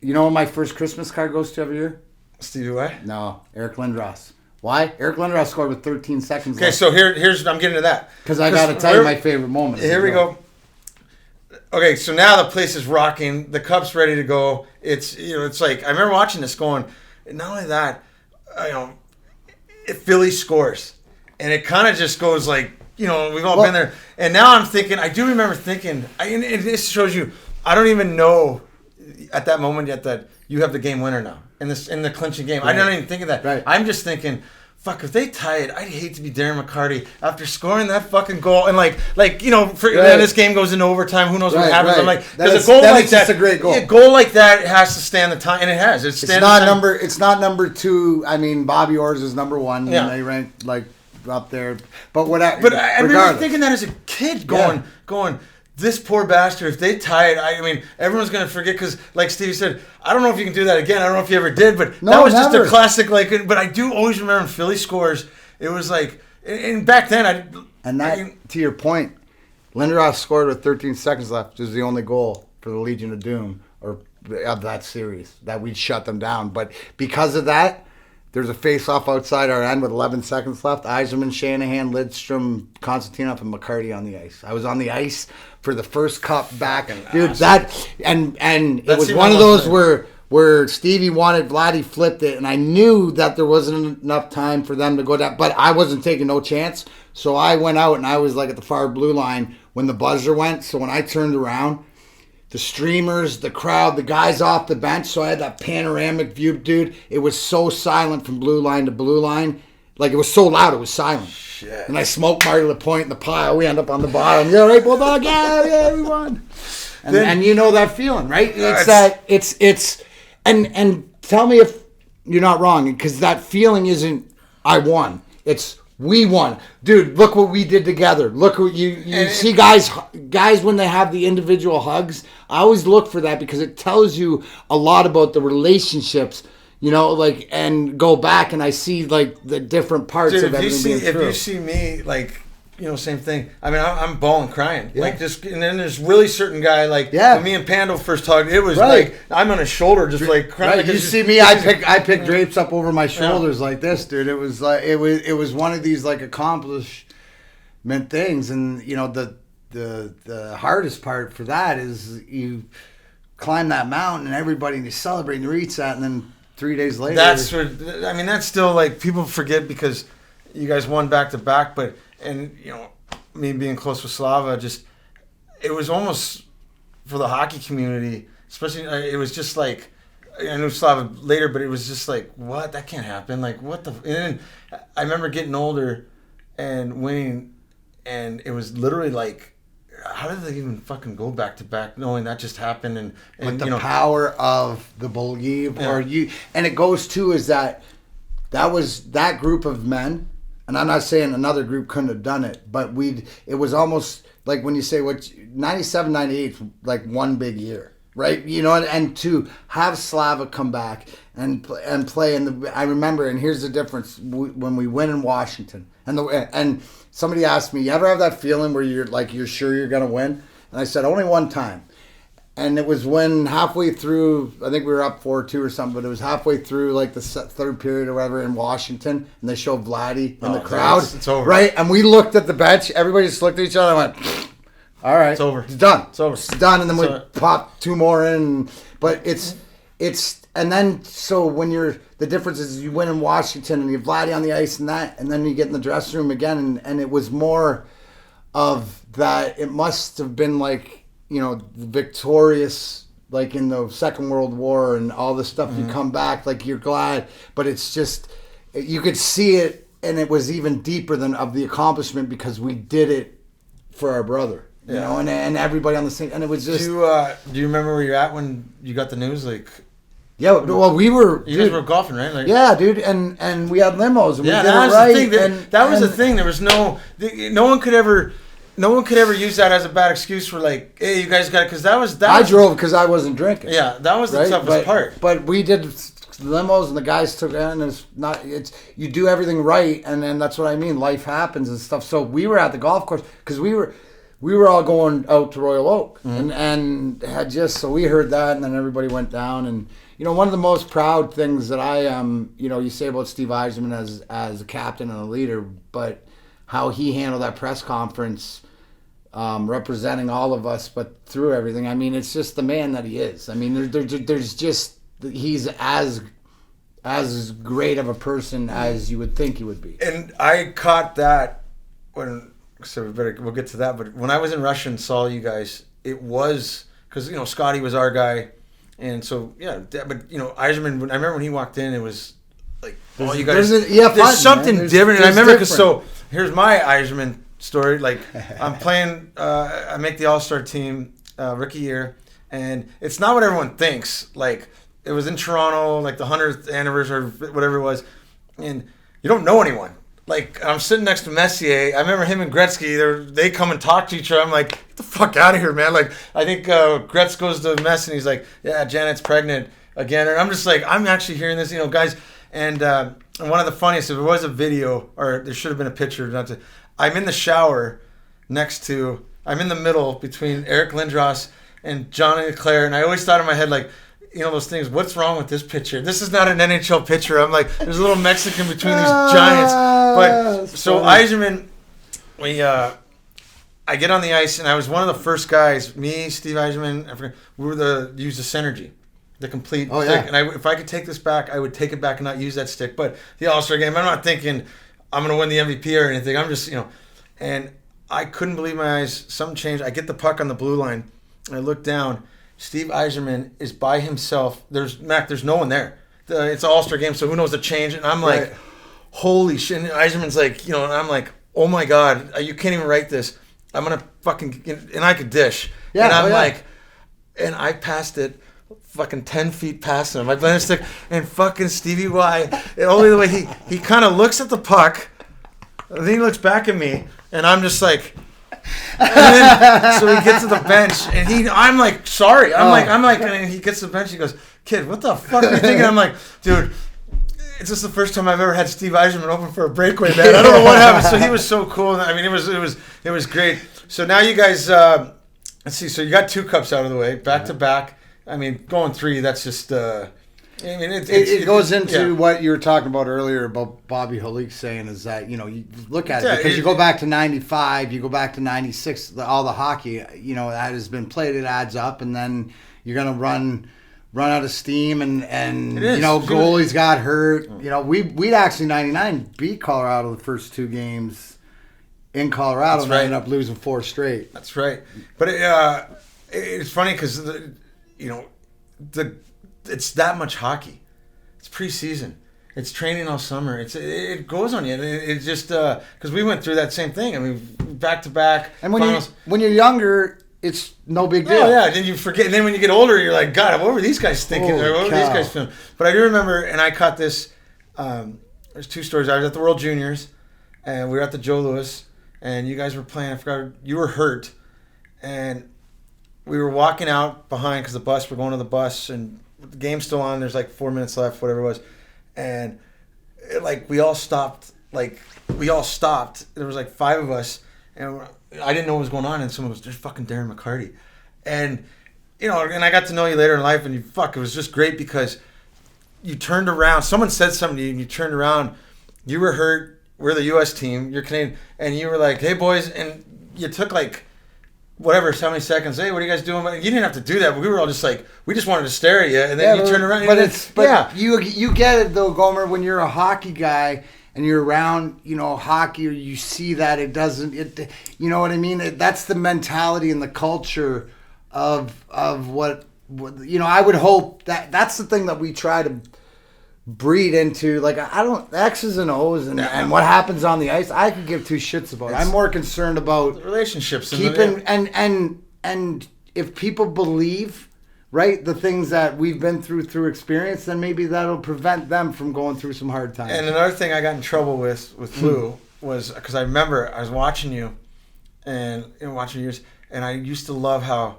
What my first Christmas card goes to every year? Stevie Way? No, Eric Lindros. Why? Eric Lindros scored with 13 seconds left. Okay, so here's I'm getting to that. Because I got to tell you my favorite moment. Here we go. Okay, so now the place is rocking. The cup's ready to go. It's like I remember watching this going. Not only that, Philly scores, and it kind of just goes like we've all been there. And now I'm thinking. I do remember thinking. And this shows you. I don't even know at that moment yet that you have the game winner now in the clinching game. Right. I don't even think of that. Right. I'm just thinking. Fuck, if they tie it, I'd hate to be Darren McCarty after scoring that fucking goal. And then this game goes into overtime. Who knows what happens? Right. I'm like, there's a goal like that. That's a great goal. A goal like that has to stand the time, and it has. It's not number 2. I mean, Bobby Orr's is number 1. Yeah. And they ranked like up there. But I remember thinking that as a kid, going. This poor bastard, if they tie it, I mean, everyone's going to forget because, like Stevie said, I don't know if you can do that again. I don't know if you ever did, but that was just a classic. But I do always remember when Philly scores, it was like, and back then, to your point, Lindros scored with 13 seconds left, which was the only goal for the Legion of Doom of that series, that we'd shut them down. But because of that, there's a face-off outside our end with 11 seconds left. Yzerman, Shanahan, Lidstrom, Konstantinov, and McCarty on the ice. I was on the ice for the first cup back. Dude, awesome. It was one of those where Stevie wanted Vladdy flipped it, and I knew that there wasn't enough time for them to go down, but I wasn't taking no chance. So I went out, and I was like at the far blue line when the buzzer went. So when I turned around, the streamers, the crowd, the guys off the bench. So I had that panoramic view, dude. It was so silent from blue line to blue line. Like, it was so loud, it was silent. Shit. And I smoked Marty LaPointe in the pile. We end up on the bottom. Yeah, right, Bulldog? Yeah, we won. And you know that feeling, right? And tell me if you're not wrong, because that feeling isn't I won. It's we won. Dude, look what we did together. Look what you see guys when they have the individual hugs. I always look for that because it tells you a lot about the relationships, you know, like, and go back and I see like the different parts of everything. If you see me, like, you know, same thing. I mean, I'm bawling, crying. Yeah. Like, just, and then there's really certain guy, like, when me and Pando first hugged, it was like, I'm on his shoulder, just like crying. Right. You see me, I pick drapes up over my shoulders like this, dude. It was like, it was one of these, like, accomplishment things. And, you know, the hardest part for that is you climb that mountain and everybody, and you celebrate and you reach that, and then 3 days later. That's still, like, people forget because you guys won back to back, but. And, you know, me being close with Slava, it was almost for the hockey community, especially, it was just like, I knew Slava later, but it was just like, what? That can't happen. Like, what the? And then I remember getting older and winning, and it was literally like, how did they even fucking go back to back knowing that just happened? And with the power of the believe, and it goes to is that was that group of men. And I'm not saying another group couldn't have done it, but it was almost like when you say 97, 98, like one big year, right? You know, and to have Slava come back and play, I remember, and here's the difference, when we win in Washington, and somebody asked me, you ever have that feeling where you're sure you're going to win? And I said, only one time. And it was when halfway through, I think we were up 4-2 or something, but it was halfway through like the third period or whatever in Washington, and they showed Vladdy in the crowd. It's over. Right? And we looked at the bench, everybody just looked at each other and went, all right. It's over. It's done. It's over. It's done. And then we popped two more in. But it's, and then, so when the difference is you win in Washington and you have Vladdy on the ice and then you get in the dressing room again, and it was more of that, it must have been like, you know, victorious, like in the Second World War and all this stuff. You come back, like you're glad, but it's just, you could see it, and it was even deeper than of the accomplishment because we did it for our brother, you know, and everybody on the same, and it was just. Do you remember where you're at when you got the news? Like, yeah, well, we were. You guys were golfing, right? Like, yeah, dude, and we had limos, and we did that it was right. The thing. That was the thing. There was no one could ever use that as a bad excuse for like, hey, you guys got it, because that was. I drove because I wasn't drinking. Yeah, that was the toughest part. But we did limos, and the guys took it, and you do everything right, and then that's what I mean. Life happens and stuff. So we were at the golf course because we were all going out to Royal Oak, and had so we heard that, and then everybody went down, and you know, one of the most proud things that I you know, you say about Steve Yzerman as a captain and a leader, but how he handled that press conference. Representing all of us, but through everything. I mean, it's just the man that he is. I mean, there's just, he's as great of a person as you would think he would be. And I caught that we'll get to that. But when I was in Russia and saw you guys, it was because, you know, Scotty was our guy, and so but you know, Yzerman. I remember when he walked in, it was like, you guys. There's something different. And I remember because here's my Yzerman story. Like, I'm playing, I make the All-Star team rookie year, and it's not what everyone thinks. Like, it was in Toronto, like the 100th anniversary or whatever it was, and you don't know anyone. Like, I'm sitting next to Messier. I remember him and Gretzky, they come and talk to each other. I'm like, get the fuck out of here, man. Like, I think Gretz goes to Mess, and he's like, yeah, Janet's pregnant again. And I'm just like, I'm actually hearing this, you know, guys. And one of the funniest, if it was a video, or there should have been a picture, I'm in the shower I'm in the middle between Eric Lindros and Johnny Leclerc, and I always thought in my head, like, you know, those things, what's wrong with this picture? This is not an NHL picture. I'm like, there's a little Mexican between these giants. But so Yzerman, I get on the ice, and I was one of the first guys, me, Steve Yzerman, we were used the Synergy. The complete stick. And if I could take this back, I would take it back and not use that stick. But the All-Star game, I'm not thinking I'm going to win the MVP or anything. I'm just, you know, and I couldn't believe my eyes. Something changed. I get the puck on the blue line, and I look down. Steve Yzerman is by himself. There's no one there. It's an All-Star game, so who knows the change. And I'm like, holy shit. And Yzerman's like, you know, and I'm like, oh my God, you can't even write this. I'm going to fucking, and I could dish. Yeah, and I'm like, and I passed it fucking 10 feet past him. I blended stick, and fucking Stevie Y, only the way he kind of looks at the puck, and then he looks back at me, and I'm just like, and then, so he gets to the bench, and I'm like, sorry. I'm like, and he gets to the bench, he goes, kid, what the fuck are you thinking? I'm like, dude, it's just the first time I've ever had Steve Yzerman open for a breakaway, man. I don't know what happened. So he was so cool. I mean, it was great. So now you guys, let's see. So you got 2 cups out of the way, back to back. I mean, going 3, that's just. I mean, it goes into what you were talking about earlier about Bobby Holik saying is that, you know, you look at it because you go back to 95, you go back to 96, all the hockey, you know, that has been played, it adds up, and then you're going to run out of steam, and you know, goalies got hurt. You know, we'd actually 99 beat Colorado the first 2 games in Colorado, and ended up losing 4 straight. That's right. But it's funny because you know it's that much hockey. It's preseason. It's training all summer. It goes on you. It just because we went through that same thing. I mean, back to back. And when you're younger, it's no big deal. Oh, yeah, then you forget. And then when you get older, you're like, God, what were these guys thinking? What were these guys feeling? But I do remember, and I caught this. There's 2 stories. I was at the World Juniors, and we were at the Joe Louis, and you guys were playing. I forgot, you were hurt, and we were walking out behind because we're going to the bus, and the game's still on. There's like 4 minutes left, whatever it was, and we all stopped. There was like 5 of us, and I didn't know what was going on, and someone was, there's fucking Darren McCarty. And, you know, and I got to know you later in life, and it was just great because you turned around. Someone said something to you, and you turned around. You were hurt. We're the U.S. team. You're Canadian. And you were like, hey, boys. And you took like, whatever, so many seconds. Hey, what are you guys doing? You didn't have to do that. But we were all just like, we just wanted to stare at you. And then you turned around. But you get it, though, Gomer, when you're a hockey guy, and you're around, you know, hockey, or you see that you know what I mean? That's the mentality and the culture of what, you know, I would hope that's the thing that we try to breed into. Like, X's and O's and what happens on the ice, I could give 2 shits about. I'm more concerned about relationships. And if people believe, right, the things that we've been through experience, then maybe that'll prevent them from going through some hard times. And another thing I got in trouble with Lou was because I remember I was watching you and watching yours, and I used to love how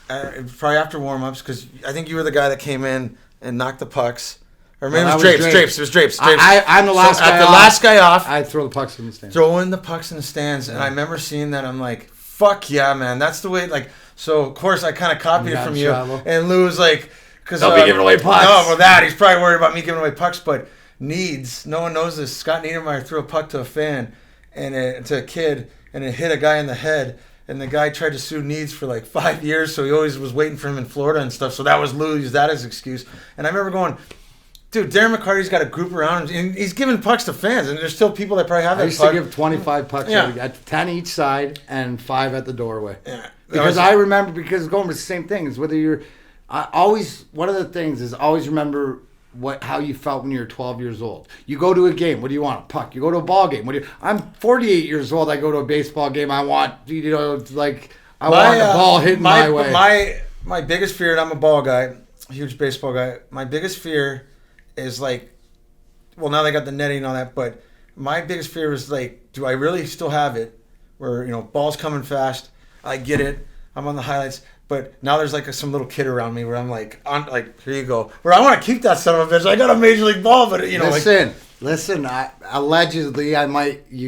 probably after warm-ups, because I think you were the guy that came in and knocked the pucks. Or maybe it was Drapes. It was Drapes. I'm the last guy off. The last guy off. I throw the pucks in the stands. Throwing the pucks in the stands, and I remember seeing that. I'm like, fuck yeah, man. That's the way, like... So, of course, I kind of copied it from you. And Lou was like... Because Don't be giving away pucks. No, for that. He's probably worried about me giving away pucks. But no one knows this. Scott Niedermeyer threw a puck to a fan, to a kid, and it hit a guy in the head. And the guy tried to sue Needs for like 5 years, so he always was waiting for him in Florida and stuff. So that was Lou. Used that as excuse. And I remember going... Dude, Darren McCarty's got a group around him, and he's giving pucks to fans, and there's still people that probably have that puck. I used to give 25 pucks at 10 each side and 5 at the doorway. Yeah. Because I remember, going with the same thing, is whether you're... one of the things is always remember how you felt when you were 12 years old. You go to a game, what do you want? A puck. You go to a ball game. I'm 48 years old, I go to a baseball game, I want, want the ball hitting my way. My biggest fear, and I'm a ball guy, huge baseball guy, my biggest fear is now they got the netting and all that, but my biggest fear is do I really still have it where, ball's coming fast, I get it, I'm on the highlights, but now there's some little kid around me where I'm here you go, where I want to keep that son of a bitch. I got a major league ball, but listen, allegedly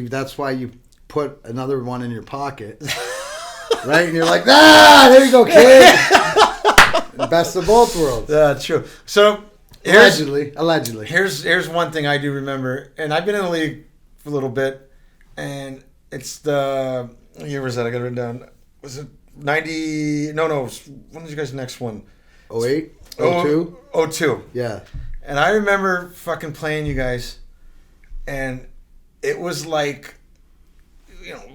that's why you put another one in your pocket. Right? And you're like, there you go, kid. Best of both worlds. That's true. So Allegedly. Here's one thing I do remember, and I've been in the league for a little bit, and it's the year was that I got it written down. Was it 90? No. When was you guys' next one? 08? 02? 02. Yeah. And I remember fucking playing you guys, and it was like,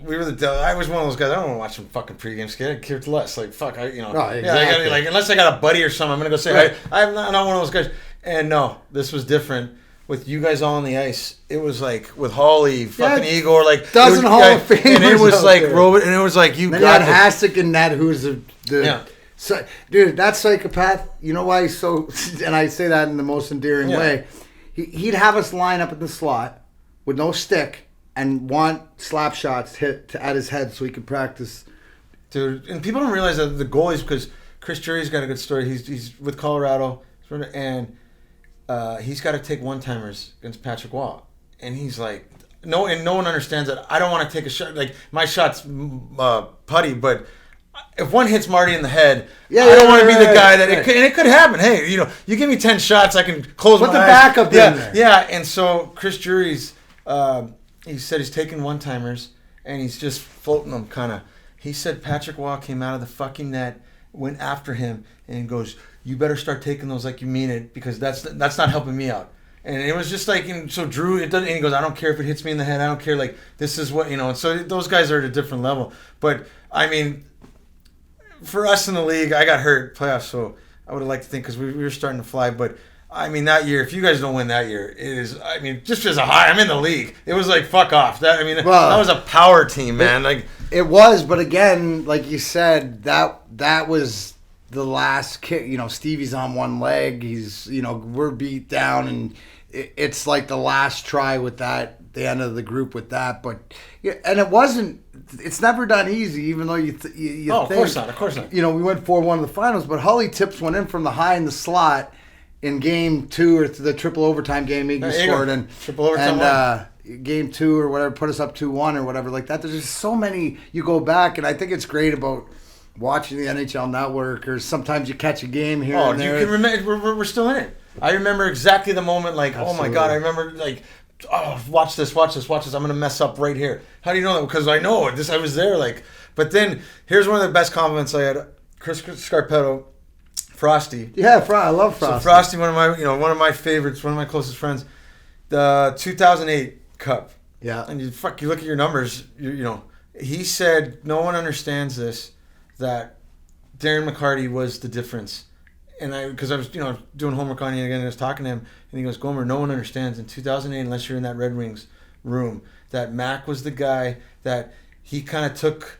we were I was one of those guys. I don't want to watch some fucking pregame skate. I care less. Fuck, No, exactly. I gotta, unless I got a buddy or something, I'm gonna go say, right. I'm not one of those guys. And no, this was different. With you guys all on the ice, it was with Holly, fucking Igor, Hall of Famers, and it was Robert, and it was you. Then got you had Hasek and Ned, who's the So, dude, that psychopath, you know why he's so, and I say that in the most endearing way, he'd have us line up in the slot with no stick and want slap shots hit at his head so he could practice. Dude, and people don't realize that the goalies, because Chris Drury's got a good story. He's with Colorado, and he's got to take one-timers against Patrick Waugh. And he's like, no one understands that. I don't want to take a shot. Like, my shot's putty, but if one hits Marty in the head, I don't want to be the guy that it could happen. Hey, you give me 10 shots, I can close my eyes. Put the backup in there. Yeah, and so Chris Drury's, he said he's taking one-timers, and he's just floating them kind of. He said Patrick Waugh came out of the fucking net, went after him, and he goes, you better start taking those like you mean it, because that's not helping me out. And it was just like, so Drew, it doesn't, and he goes, I don't care if it hits me in the head. I don't care. Like, this is what, and so those guys are at a different level. But, I mean, for us in the league, I got hurt playoffs, so I would have liked to think, because we were starting to fly. But, I mean, that year, if you guys don't win that year, it is, I mean, just as a high, I'm in the league. It was like, fuck off. That was a power team, man. It was, but again, like you said, that was the last kick. Stevie's on one leg. He's, we're beat down, and it's like the last try with that, the end of the group with that. But and it's never done easy, even though you think. Of course not. We went 4-1 in the finals, but Hully tips one in from the high in the slot in game 2 or the triple overtime game. He scored and triple overtime. And game 2 or whatever put us up 2-1 or whatever like that. There's just so many. You go back, and I think it's great about watching the NHL Network, or sometimes you catch a game here and there. You can remember. We're still in it. I remember exactly the moment. Like, absolutely. Oh my god! I remember like, oh, watch this. I'm gonna mess up right here. How do you know that? Because I know it. I was there. Like, but then here's one of the best compliments I had. Chris Scarpetto, Frosty. Yeah, I love Frosty. So Frosty, one of my favorites, one of my closest friends. The 2008 Cup. Yeah. And you look at your numbers. He said no one understands this, that Darren McCarty was the difference. And because I was doing homework on you again, and I was talking to him, and he goes, Gomer, no one understands in 2008, unless you're in that Red Wings room, that Mac was the guy that he kind of took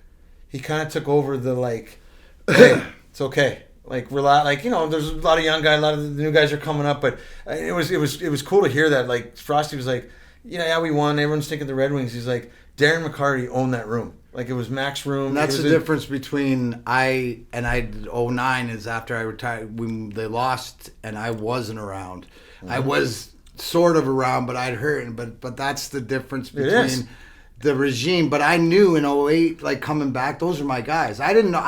over the, like, hey, it's okay. Like, there's a lot of young guys, a lot of the new guys are coming up, but it was cool to hear that. Like, Frosty was like, yeah, we won. Everyone's thinking the Red Wings. He's like, Darren McCarty owned that room. Like, it was Mac's room. And that's the difference between I did 09 is after I retired, when they lost and I wasn't around. Mm-hmm. I was sort of around, but I'd hurt. But that's the difference between the regime. But I knew in 08, like, coming back, those are my guys. I didn't know.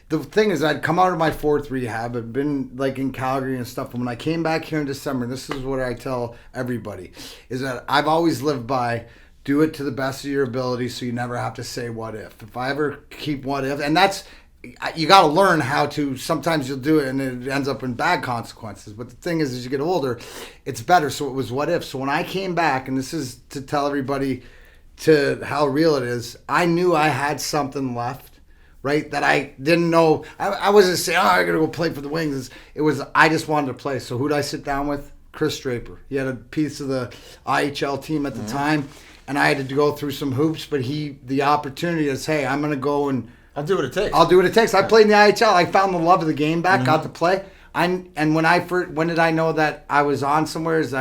The thing is, I'd come out of my 4th rehab. I'd been, like, in Calgary and stuff. And when I came back here in December, this is what I tell everybody, is that I've always lived by, do it to the best of your ability so you never have to say what if. If I ever keep what if, and that's, you got to learn how to, sometimes you'll do it and it ends up in bad consequences. But the thing is, as you get older, it's better. So it was what if. So when I came back, and this is to tell everybody to how real it is, I knew I had something left, right, that I didn't know. I wasn't saying, I got to go play for the Wings. It was, I just wanted to play. So who did I sit down with? Chris Draper. He had a piece of the IHL team at the time. And I had to go through some hoops, but the opportunity is, hey, I'm going to go and I'll do what it takes. I played in the IHL. I found the love of the game back, got to play. And when did I know that I was on somewhere? Is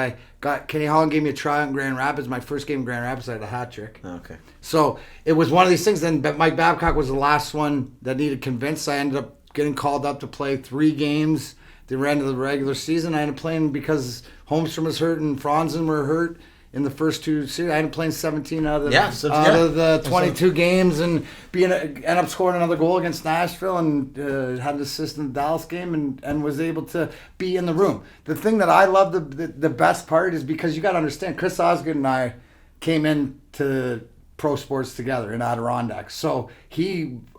Kenny Holland gave me a tryout in Grand Rapids. My first game in Grand Rapids, I had a hat trick. Okay. So it was one of these things. Then Mike Babcock was the last one that needed convinced. I ended up getting called up to play 3 games the end of the regular season. I ended up playing because Holmstrom was hurt and Franzen were hurt. In the first 2 series, I ended up playing 17 out of the 22 games, and end up scoring another goal against Nashville, and had an assist in the Dallas game, and was able to be in the room. The thing that I love the best part is because you got to understand, Chris Osgood and I came into pro sports together in Adirondack, so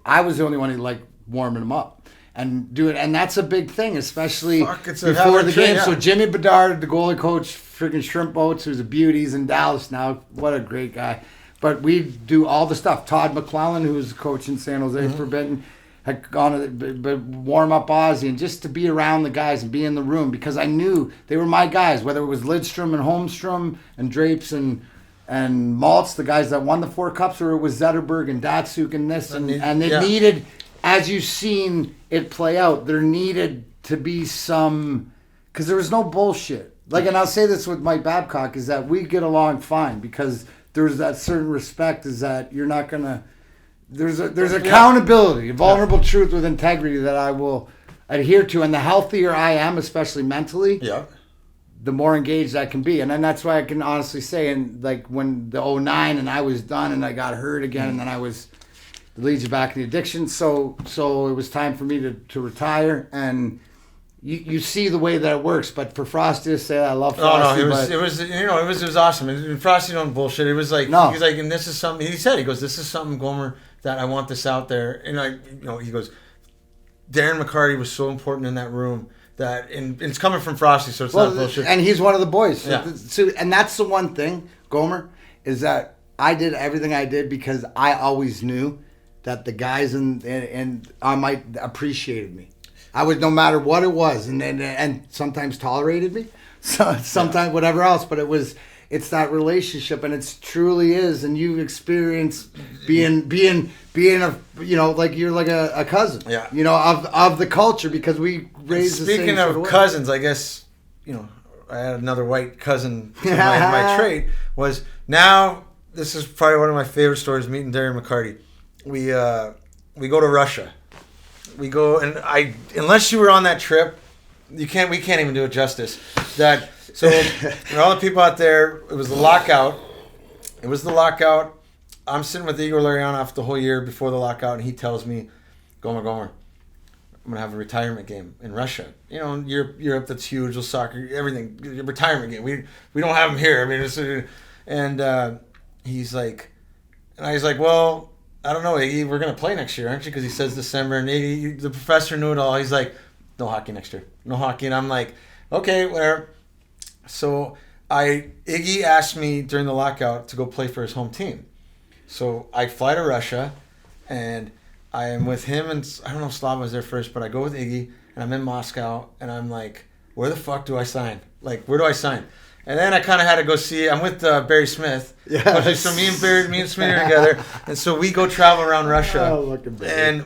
I was the only one who liked warming him up. And do it, and that's a big thing, especially before the game. Yeah. So Jimmy Bedard, the goalie coach, freaking Shrimp Boats, who's a beauty, he's in Dallas now. What a great guy! But we do all the stuff. Todd McClellan, who's coach in San Jose for Benton, had gone to warm up Ozzy, and just to be around the guys and be in the room, because I knew they were my guys. Whether it was Lidstrom and Holmstrom and Drapes and Maltz, the guys that won the 4 cups, or it was Zetterberg and Datsuk and this, and they needed as you've seen it play out, there needed to be some, because there was no bullshit. Like, and I'll say this with Mike Babcock, is that we get along fine because there's that certain respect, is that you're not gonna. There's accountability, vulnerable truth with integrity that I will adhere to, and the healthier I am, especially mentally, the more engaged I can be. And then that's why I can honestly say, and like when the 09 and I was done and I got hurt again, and then I was the leads you back in the addiction, so it was time for me to retire. And you see the way that it works. But for Frosty to say I love Frosty, it was awesome. And Frosty don't bullshit. It was like he's like, and this is something he goes, this is something, Gomer, that I want this out there. And he goes, Darren McCarty was so important in that room that, and it's coming from Frosty, so it's not bullshit. And he's one of the boys. Yeah. So, and that's the one thing, Gomer, is that I did everything I did because I always knew that the guys and I might appreciated me. I would, no matter what it was, and sometimes tolerated me, so sometimes whatever else. But it's that relationship, and it truly is. And you experience being a, like you're like a cousin, of the culture, because we raised the same Speaking sort of way. cousins, I guess I had another white cousin. My trait was, now this is probably one of my favorite stories. Meeting Darren McCarty, we go to Russia. We go, and unless you were on that trip, we can't even do it justice. So all the people out there, it was the lockout. I'm sitting with Igor Larionov the whole year before the lockout, and he tells me, Gomer, I'm gonna have a retirement game in Russia. Europe, that's huge, with soccer, everything, retirement game. We don't have them here. I mean, he's like, well, I don't know, Iggy, we're going to play next year, aren't you? Because he says December, and Iggy, the professor knew it all. He's like, no hockey next year. No hockey. And I'm like, okay, whatever. So Iggy asked me during the lockout to go play for his home team. So I fly to Russia, and I am with him, and I don't know if Slava was there first, but I go with Iggy, and I'm in Moscow, and I'm like, where the fuck do I sign? Like, where do I sign? And then I kind of had to go see. I'm with Barry Smith. Yeah. So me and Smith are together, and so we go travel around Russia. Oh, look at Barry.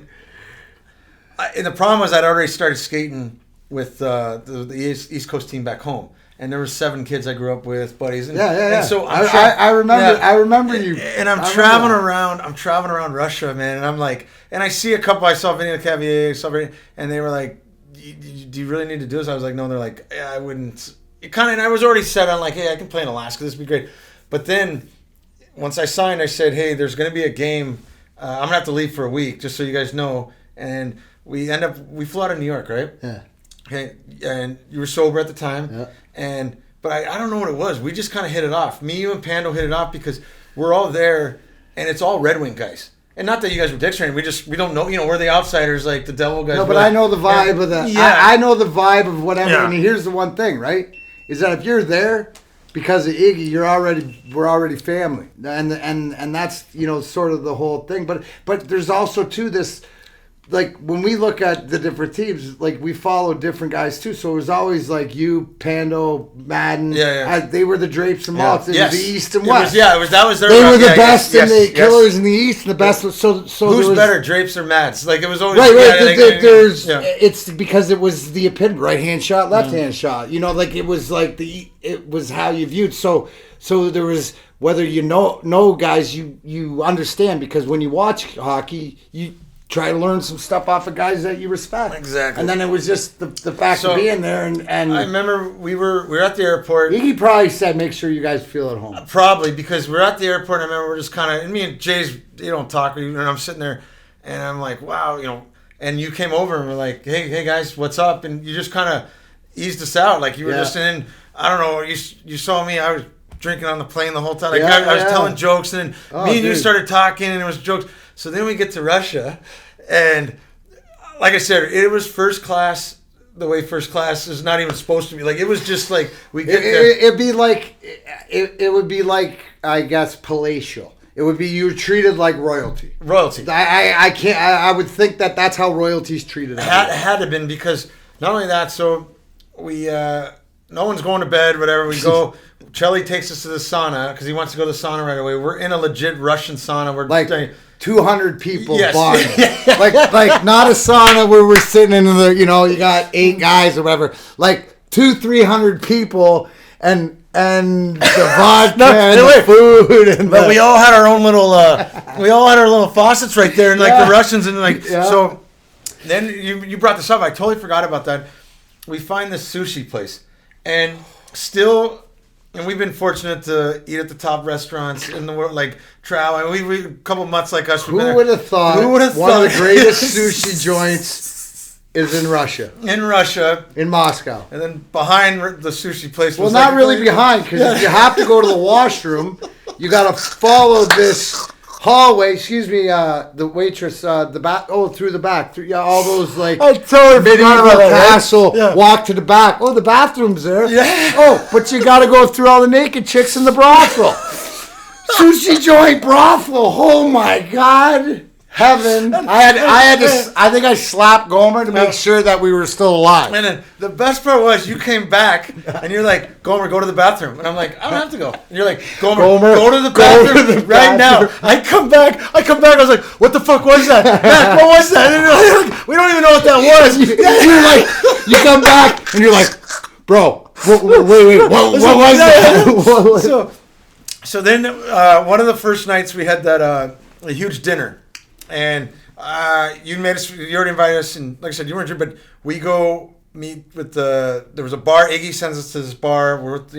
And the problem was I'd already started skating with the East Coast team back home, and there were 7 kids I grew up with, buddies. And, And so I remember you. And I'm traveling around Russia, man. And I'm like, and I see a couple. I saw Vinny Lecavier, and they were like, "Do you really need to do this?" I was like, "No." And they're like, "Yeah, I wouldn't." And I was already set on like, hey, I can play in Alaska. This would be great. But then once I signed, I said, hey, there's going to be a game. I'm going to have to leave for a week, just so you guys know. And we flew out of New York, right? Yeah. Okay. And you were sober at the time. Yeah. But I don't know what it was. We just kind of hit it off. Me, you, and Pando hit it off because we're all there, and it's all Red Wing guys. And not that you guys were dicks or anything. We don't know. We're the outsiders, like the Devil guys. No, but I know the vibe of that. Yeah. I know the vibe of whatever. Yeah. I mean, here's the one thing, right? Is that if you're there because of Iggy, we're already family, and that's sort of the whole thing. But there's also too this, like when we look at the different teams, like we follow different guys too. So it was always like you, Pando, Madden. Yeah. They were the Drapes and Malts. It was the East and West. That was their. They were the best and the killers in the East and the best. So who's better, Drapes or Mads? Like it was always right. It's because it was the epitome: right hand shot, left hand shot. Like it was like it was how you viewed. So there was, whether you know guys, you understand, because when you watch hockey, you try to learn some stuff off of guys that you respect. Exactly. And then it was just the fact of being there. And I remember we were at the airport. He probably said, make sure you guys feel at home. Probably, because we're at the airport, and I remember we're just kind of, and me and Jay's, don't talk, and I'm sitting there, and I'm like, wow, and you came over, and we're like, hey guys, what's up? And you just kind of eased us out. Like you were just in, I don't know, you saw me, I was drinking on the plane the whole time. Like I was telling jokes, and then me and you started talking, and it was jokes. So then we get to Russia, and like I said, it was first class, the way first class is not even supposed to be. Like, it was just like, we get there. It would be like, I guess, palatial. It would be, you were treated like royalty. Royalty. I would think that's how royalty's treated. It had to been, because not only that, so we, no one's going to bed, whatever, we go. Chelly takes us to the sauna, because he wants to go to the sauna right away. We're in a legit Russian sauna. We're 200 people Yes. bonding. like not a sauna where we're sitting in the, you got 8 guys or whatever. Like 200-300 people and the vodka and the food. But we all had our own little faucets right there, and like the Russians and like so. Then you brought this up. I totally forgot about that. We find this sushi place, and we've been fortunate to eat at the top restaurants in the world, like travel. And we a couple months like us. Who would have thought? One of the greatest sushi joints is in Russia. In Moscow. And then behind the sushi place. Well, not really behind, because you have to go to the washroom. You got to follow this hallway. Excuse me, the waitress. The back. Oh, through the back. All those like medieval castle. Yeah. Walk to the back. Oh, the bathroom's there. Yeah. Oh, but you got to go through all the naked chicks in the brothel. Sushi joint brothel. Oh my God. Heaven. I think I slapped Gomer to make sure that we were still alive. And then the best part was you came back and you're like, Gomer, go to the bathroom. And I'm like, I don't have to go. And you're like, Gomer, go to the bathroom right now. I come back. I was like, what the fuck was that? Matt, what was that? And you're like, we don't even know what that was. You're like, you come back and you're like, bro, wait, what was that? So then one of the first nights we had that a huge dinner. And you already invited us, and like I said, you weren't here, but we go meet with there was a bar. Iggy sends us to this bar. We're with,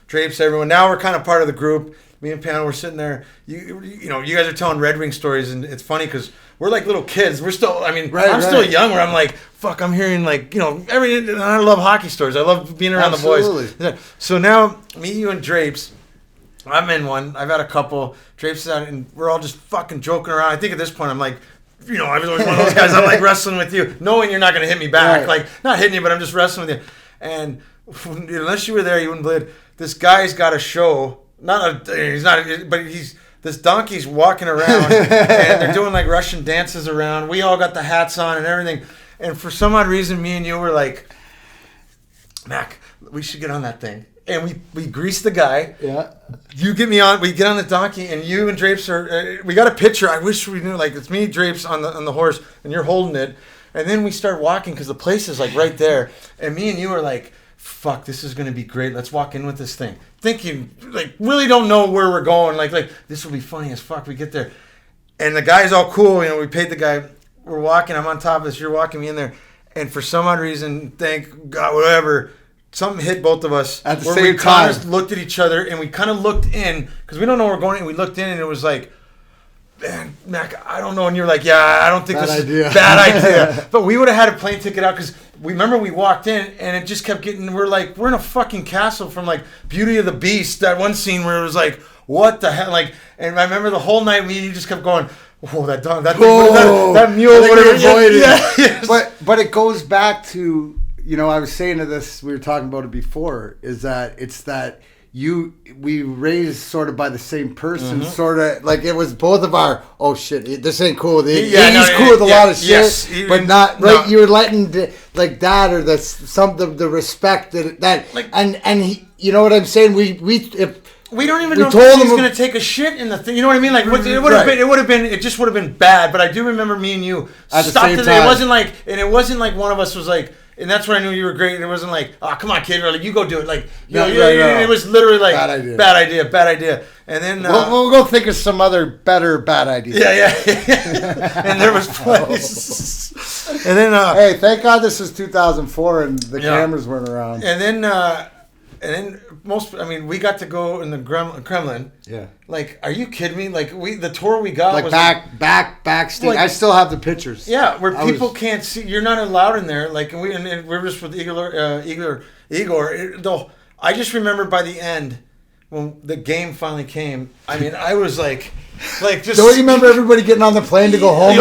Drapes, everyone. Now we're kind of part of the group. Me and Pano, we're sitting there. You guys are telling Red Wing stories, and it's funny because we're like little kids. We're still, I'm still young where I'm like, fuck, I'm hearing like, I love hockey stories. I love being around the boys. So now, me, you, and Drapes, I'm in one. I've had a couple. Drapes is out, and we're all just fucking joking around. I think at this point, I'm like, I was always one of those guys. I'm like wrestling with you, knowing you're not going to hit me back. Right. Like, not hitting you, but I'm just wrestling with you. And unless you were there, you wouldn't believe it. This guy's got a show. This donkey's walking around, and they're doing like Russian dances around. We all got the hats on and everything. And for some odd reason, me and you were like, Mac, we should get on that thing. And we grease the guy. Yeah. You get me on. We get on the donkey, and you and Drapes are. We got a picture. I wish we knew. Like, it's me, Drapes on the horse, and you're holding it. And then we start walking because the place is like right there. And me and you are like, "Fuck, this is gonna be great. Let's walk in with this thing." Thinking, like, really don't know where we're going. Like this will be funny as fuck. We get there, and the guy's all cool. We paid the guy. We're walking. I'm on top of this. You're walking me in there, and for some odd reason, thank God, whatever. Something hit both of us at the same time. We kind of looked at each other and we kind of looked in because we don't know where we're going. And we looked in and it was like, man, Mac, I don't know. And you're like, yeah, I don't think this is a bad idea. But we would have had a plane ticket out because we walked in and it just kept getting. We're in a fucking castle from like Beauty of the Beast. That one scene where it was like, what the hell? Like, and I remember the whole night me and you just kept going. Oh, that mule would have avoided. Yeah. But it goes back to. I was saying to this, we were talking about it before, is that it's that we raised sort of by the same person, sort of like it was both of our, oh shit, this ain't cool. He's cool with a lot of shit, but not, right? No. You were letting like that or the respect that like, and he, you know what I'm saying? We don't even know if he's going to take a shit in the thing. You know what I mean? Like, it just would have been bad. But I do remember me and you stopped it. It wasn't like one of us was like, and that's where I knew you were great. And it wasn't like, oh, come on, kid, or like, you go do it. Like, it was literally like, bad idea. And then we'll go think of some other better bad ideas. Yeah. And there was plenty. And then, hey, thank God this is 2004 and the cameras weren't around. And then we got to go in the Kremlin. Yeah. Like, are you kidding me? Like, the tour we got like was backstage. Like, I still have the pictures. Yeah, where people can't see. You're not allowed in there. Like, and we're just with Igor. I just remember by the end when the game finally came. I mean, I was like just. Don't you remember everybody getting on the plane to go home?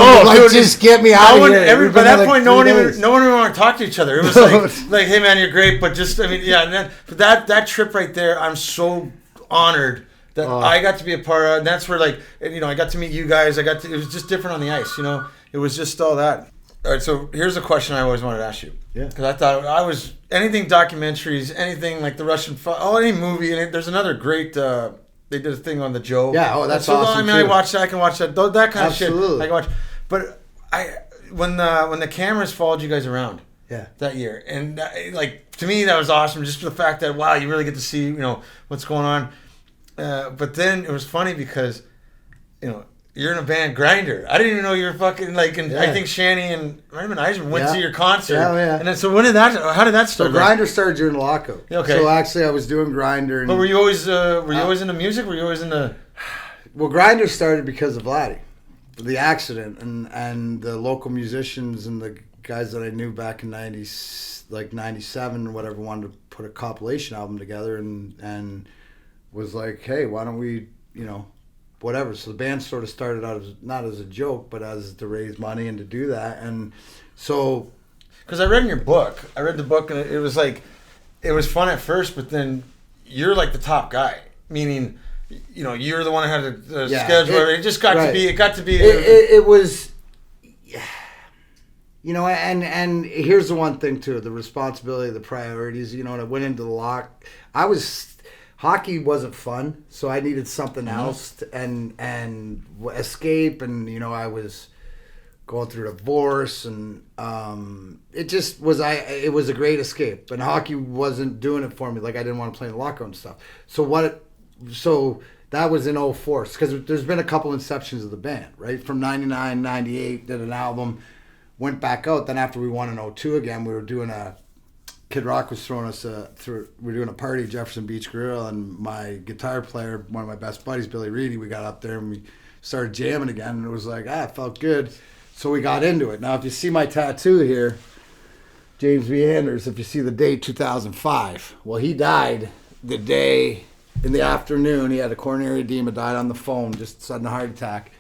Just get me out of here. By that point, no one even wanted to talk to each other. It was like, hey man, you're great, but just And then that trip right there, I'm so honored that I got to be a part of. And that's where I got to meet you guys. It was just different on the ice. It was just all that. All right, so here's a question I always wanted to ask you. Yeah. Because I thought anything documentaries, anything like the Russian, any movie, and there's another great they did a thing on the Joe. Yeah, oh, that's so, awesome. I mean, I watched that. I can watch that. That kind of shit. I can watch. But when the cameras followed you guys around. Yeah. That year, and like to me, that was awesome. Just for the fact that wow, you really get to see what's going on. But then it was funny because you're in a band, Grinder. I didn't even know you were fucking like. And I think Shanny and Raymond Eisman went to your concert. Yeah. And then so when did that? How did that start? So Grinder started during the lockout. Okay. So actually, I was doing Grinder. And, but were you always into music? Were you always into? Well, Grinder started because of Vladdy, the accident, and the local musicians and the guys that I knew back in 97 or whatever wanted to put a compilation album together and was like, hey, why don't we, whatever. So the band sort of started out as not as a joke, but as to raise money and to do that. And so, because I read in your book, the book, and it was like, it was fun at first, but then you're like the top guy, meaning, you're the one that had the schedule. It just got to be. It got to be. It was. And here's the one thing too: the responsibility, the priorities. When I went into the lock, hockey wasn't fun, so I needed something else and escape. And I was going through a divorce, and it just was. It was a great escape, and hockey wasn't doing it for me. Like I didn't want to play in the locker room and stuff. So that was in 04, because there's been a couple inceptions of the band, right? From 99, 98, did an album. Went back out. Then after we won in 02 again, we were doing Kid Rock was throwing us we were doing a party at Jefferson Beach Grill, and my guitar player, one of my best buddies, Billy Reedy, we got up there and we started jamming again, and it was like, it felt good. So we got into it. Now, if you see my tattoo here, James B. Anders, if you see the date 2005, well, he died the day in the afternoon. He had a coronary edema, died on the phone, just sudden heart attack.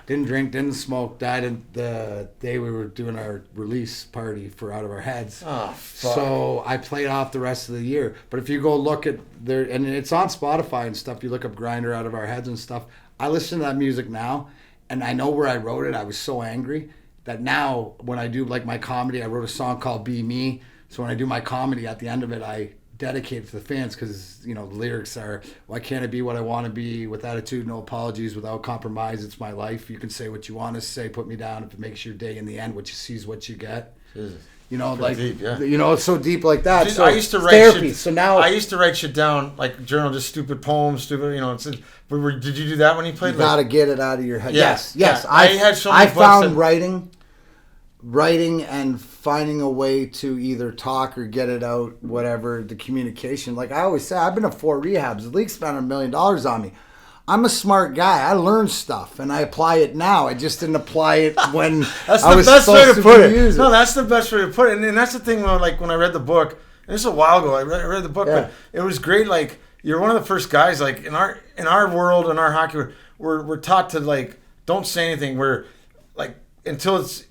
Didn't drink, didn't smoke, died the day we were doing our release party for Out of Our Heads. Oh, fuck. So I played off the rest of the year. But if you go look at and it's on Spotify and stuff, you look up Grinder, Out of Our Heads and stuff. I listen to that music now, and I know where I wrote it. I was so angry that now when I do like my comedy, I wrote a song called Be Me. So when I do my comedy, at the end of it, I dedicate to the fans, because the lyrics are, why can't I be what I want to be, with attitude, no apologies, without compromise, it's my life, you can say what you want to say, put me down if it makes your day, in the end what you see is what you get. Jesus. Like deep, yeah. It's so deep like that. Dude, so I used to write therapy. Shit, so now I used to write shit down, like journal, just stupid poems, stupid. Did you do that when you played? You gotta get it out of your head. Yeah, yes. Yeah. I found writing and finding a way to either talk or get it out, whatever, the communication. Like I always say, I've been to 4 rehabs. The league spent $1 million on me. I'm a smart guy. I learn stuff and I apply it now. I just didn't apply it when that's I the was best way to put it. Use it. No, that's the best way to put it. And that's the thing, like when I read the book, and this is a while ago, I read the book, but it was great. Like you're one of the first guys, like in our world, in our hockey, we're taught to like, don't say anything. We're like, until it's,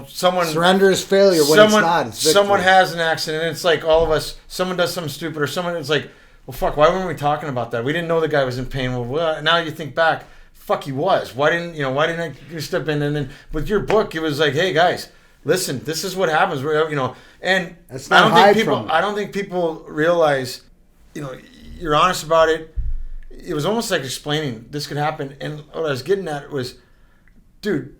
someone surrender is failure. When it's not, it's victory. Someone has an accident, and it's like all of us. Someone does something stupid, or someone is like, "Well, fuck, why weren't we talking about that? We didn't know the guy was in pain." Well, now you think back, fuck, he was. Why didn't I step in? And then with your book, it was like, "Hey guys, listen, this is what happens." And I don't think people realize, you're honest about it. It was almost like explaining this could happen, and what I was getting at was, dude.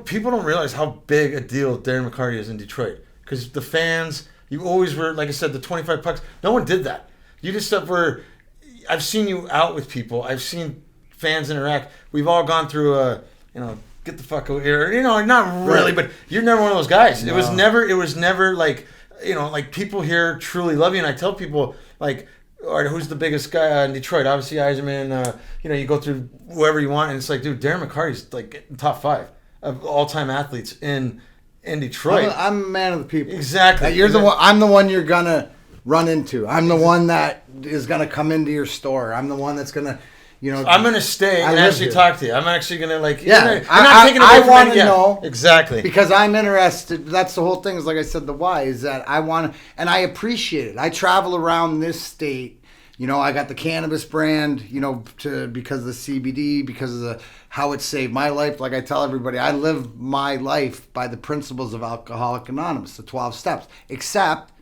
People don't realize how big a deal Darren McCarty is in Detroit, because the fans, you always were, like I said, the 25 pucks. No one did that. You just I've seen you out with people. I've seen fans interact. We've all gone through get the fuck over here. Not really, but you're never one of those guys. No. It was never like, like people here truly love you. And I tell people like, all right, who's the biggest guy in Detroit? Obviously Yzerman. You go through whoever you want, and it's like, dude, Darren McCarty's like in top 5 of all-time athletes in Detroit. I'm a man of the people. Exactly. You're the one. I'm the one you're gonna run into. I'm the one that is gonna come into your store. I'm the one that's gonna, I'm gonna stay and actually talk to you. I'm actually gonna like. Yeah. I want to know exactly, because I'm interested. That's the whole thing. Is like I said, the why is that I want to, and I appreciate it. I travel around this state. I got the cannabis brand, because of the CBD, because of how it saved my life. Like I tell everybody, I live my life by the principles of Alcoholics Anonymous, the 12 steps, except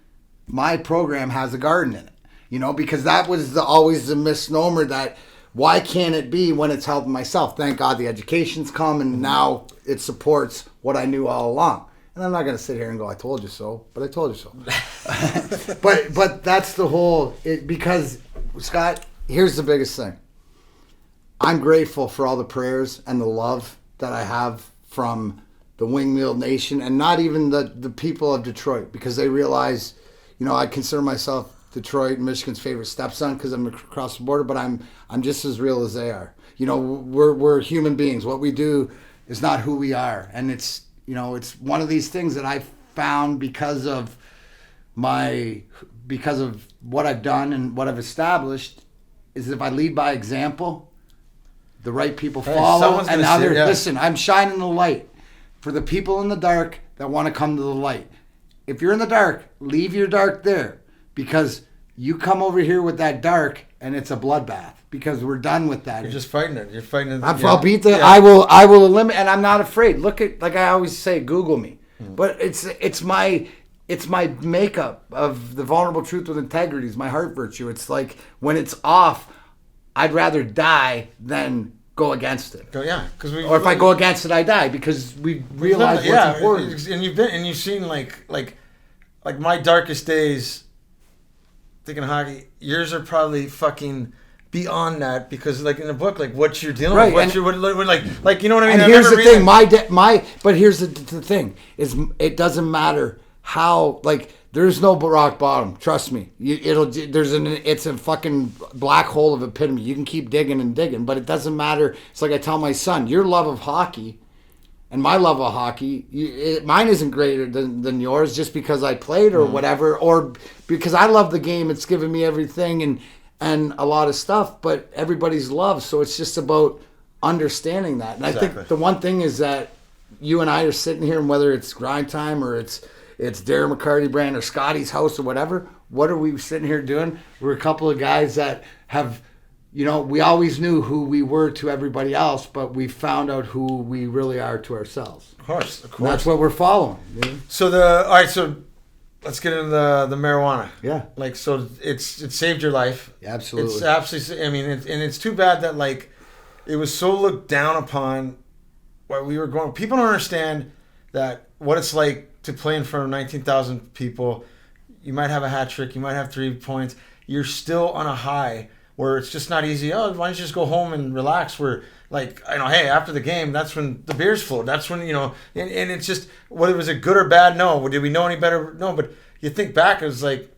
my program has a garden in it, because that was always the misnomer that Why can't it be when it's helping myself? Thank God the education's come, and now it supports what I knew all along. And I'm not going to sit here and go, I told you so, but I told you so. but that's the whole, because, Scott, here's the biggest thing. I'm grateful for all the prayers and the love that I have from the Wingmeal Nation, and not even the people of Detroit, because they realize, I consider myself Detroit and Michigan's favorite stepson because I'm across the border, but I'm just as real as they are. We're human beings. What we do is not who we are, and it's one of these things that I found because of what I've done and what I've established, is if I lead by example, the right people follow, and now listen, I'm shining the light for the people in the dark that want to come to the light. If you're in the dark, leave your dark there, because you come over here with that dark and it's a bloodbath, because we're done with that. You're just fighting it. You're fighting it. I'll beat the. Yeah. I will eliminate, and I'm not afraid. Look at, like I always say, Google me. But it's my makeup of the vulnerable truth with integrity is my heart virtue. It's like when it's off, I'd rather die than go against it. Yeah, or if I go against it, I die, because we realize what's important. And you've seen like my darkest days. Thinking of hockey, yours are probably fucking beyond that, because like in the book, like what you're dealing with, like you know what I mean. And here's the thing, but here's the thing is, it doesn't matter how, like, there's no rock bottom. Trust me, it's a fucking black hole of epitome. You can keep digging and digging, but it doesn't matter. It's like I tell my son, your love of hockey and my love of hockey, mine isn't greater than yours just because I played or whatever, or because I love the game. It's given me everything and a lot of stuff, but everybody's love. So it's just about understanding that. And exactly. I think the one thing is that you and I are sitting here, and whether it's Grind Time or it's Darren McCarty brand or Scotty's house or whatever, what are we sitting here doing? We're a couple of guys that have, we always knew who we were to everybody else, but we found out who we really are to ourselves. Of course. And that's what we're following. So let's get into the marijuana. Yeah. Like, so it saved your life. Yeah, absolutely. It's absolutely, I mean, and it's too bad that, like, it was so looked down upon while we were going. People don't understand that what it's like to play in front of 19,000 people. You might have a hat trick. You might have 3 points. You're still on a high where it's just not easy. Oh, why don't you just go home and relax? Where, like, hey, after the game, that's when the beers flowed. That's when, and it's just, whether it was a good or bad, no. Did we know any better? No, but you think back, it was like,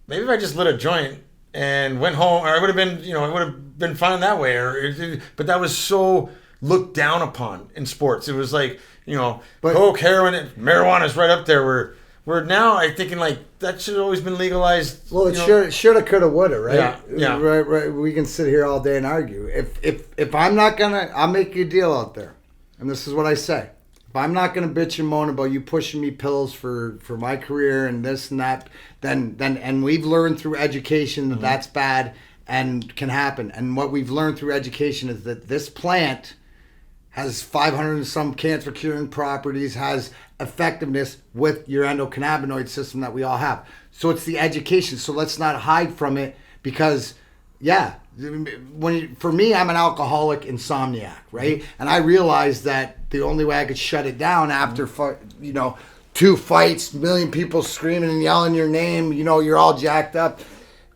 maybe if I just lit a joint and went home, or I would have been, it would have been fine that way. But that was so looked down upon in sports. It was like, coke, heroin, marijuana is right up there. We're now, I'm thinking, like, that should have always been legalized. Well, it shoulda, coulda, woulda, right? Yeah. Right. We can sit here all day and argue. If I'm not gonna, I'll make you a deal out there, and this is what I say. If I'm not gonna bitch and moan about you pushing me pills for my career and this and that, then and we've learned through education that that's bad and can happen. And what we've learned through education is that this plant has 500 and some cancer curing properties, has effectiveness with your endocannabinoid system that we all have. So it's the education. So let's not hide from it, because, for me, I'm an alcoholic insomniac, right? And I realized that the only way I could shut it down after, 2 fights, a million people screaming and yelling your name, you're all jacked up,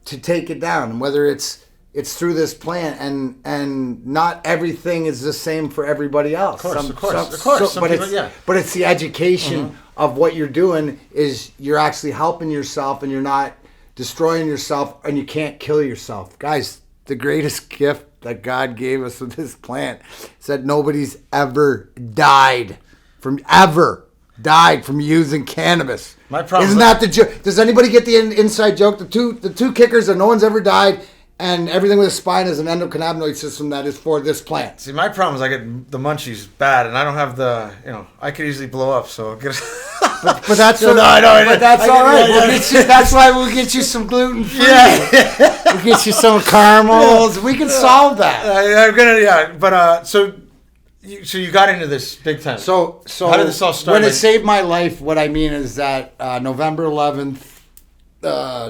to take it down. And whether it's through this plant, and not everything is the same for everybody else. Of course. But it's the education of what you're doing, is you're actually helping yourself and you're not destroying yourself, and you can't kill yourself. Guys, the greatest gift that God gave us with this plant is that nobody's ever died from using cannabis. My problem isn't that the joke? Does anybody get the inside joke? The two kickers that no one's ever died. And everything with a spine is an endocannabinoid system that is for this plant. See, my problem is I get the munchies bad, and I don't have the, I could easily blow up. So, but that's all right. That's why we'll get you some gluten free. Yeah, we'll get you some caramels. We can solve that. But so you got into this big time. So how did this all start? When it saved my life, what I mean is that November 11th.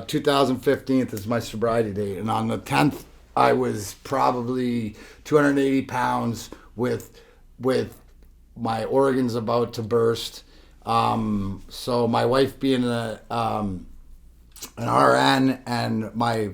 2015 is my sobriety date, and on the 10th I was probably 280 pounds with my organs about to burst. So my wife being an RN and my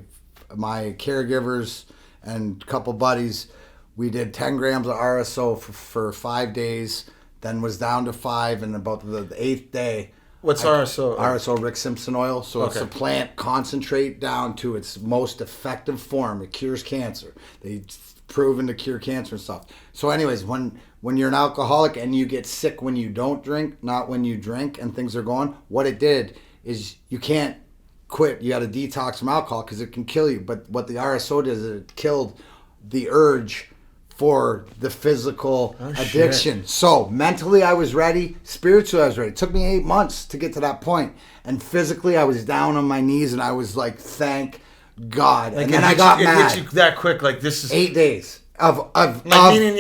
caregivers and a couple buddies, we did 10 grams of RSO for 5 days, then was down to 5, and about the 8th day. What's RSO? RSO, Rick Simpson oil. So it's a plant concentrate down to its most effective form. It cures cancer. They've proven to cure cancer and stuff. So anyways, when you're an alcoholic and you get sick when you don't drink, not when you drink, and things are going, what it did is you can't quit. You got to detox from alcohol because it can kill you. But what the RSO did is it killed the urge for the physical addiction. Shit. So mentally I was ready, spiritually I was ready. It took me 8 months to get to that point. And physically I was down on my knees and I was like, thank God. Like, and then I got mad. It hit you that quick, like this is 8 days of meaning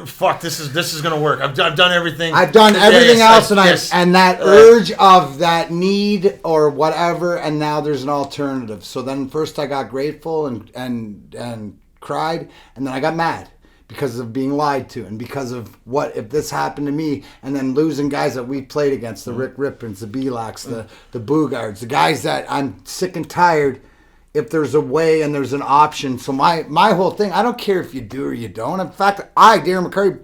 fuck, this is gonna work. I've done everything. I've done everything else, and that urge of that need or whatever, and now there's an alternative. So then first I got grateful and cried, and then I got mad because of being lied to and because of what if this happened to me, and then losing guys that we played against, the Rick Rippins, the Belaks, the Bogards, the guys that I'm sick and tired. If there's a way and there's an option. So my whole thing, I don't care if you do or you don't. In fact, Darren McCurry,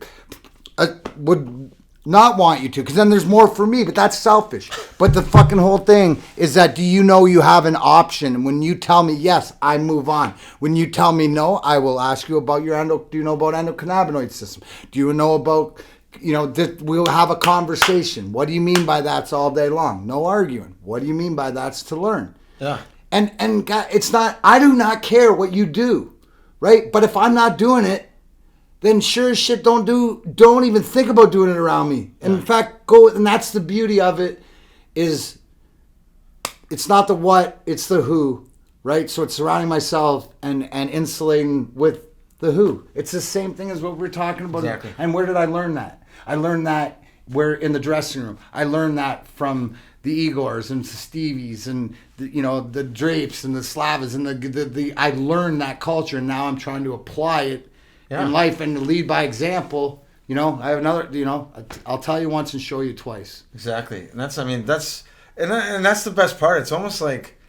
would not want you to, because then there's more for me, but that's selfish. But the fucking whole thing is that, do you know you have an option? And when you tell me yes, I move on. When you tell me no, I will ask you about your do you know about endocannabinoid system? Do you know about, we'll have a conversation. What do you mean by that's all day long? No arguing. What do you mean by that's to learn? Yeah. And God, it's not, I do not care what you do, right? But if I'm not doing it, then sure as shit don't even think about doing it around me. And in fact, and that's the beauty of it, is it's not the what, it's the who, right? So it's surrounding myself and insulating with the who. It's the same thing as what we're talking about. Exactly. And where did I learn that? I learned that in the dressing room. I learned that from the Igors and the Stevies and the Drapes and the Slavas and the I learned that culture, and now I'm trying to apply it in life and to lead by example. I have another. I'll tell you once and show you twice. Exactly, and that's the best part. It's almost like,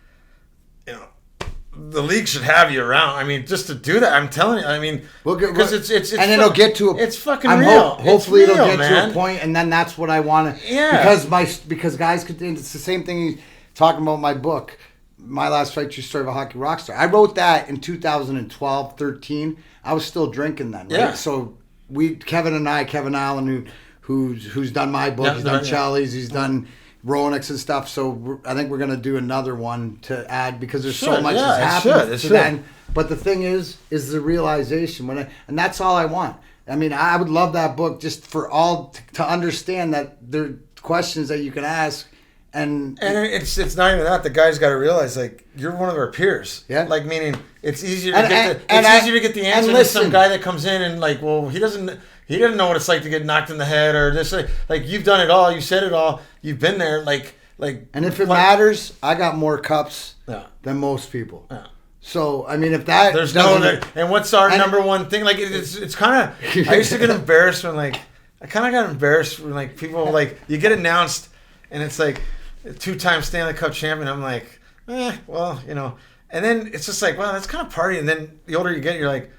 the league should have you around. I mean, just to do that, I'm telling you. I mean, because it's and it'll get to it's fucking real. Hopefully, it's real, it'll get to a point, and then that's what I want to. Yeah. Because guys could. It's the same thing. Talking about my book, My Last Fight: True Story of a Hockey Rockstar. I wrote that in 2012, 13. I was still drinking then. Right? Yeah. So Kevin Allen, who's done my book, he's done Charlie's, he's done Rolex and stuff, so I think we're going to do another one to add, because there's so much that's happened to then. But the thing is the realization and that's all I want. I mean, I would love that book just for all to understand that there are questions that you can ask, and it's not even that. The guy's got to realize, like, you're one of our peers. Yeah. Like, meaning it's easier to get the answer than some guy that comes in and, like, well, he doesn't know what it's like to get knocked in the head, or this, like you've done it all, you said it all, you've been there, like. And if it matters, I got more cups than most people. Yeah. So I mean, if that there's and what's our number one thing? Like, it's kind of. I used to get embarrassed when like people like you get announced, and it's like 2-time Stanley Cup champion. I'm like, well, and then it's just like, wow, that's kind of party. And then the older you get, you're like,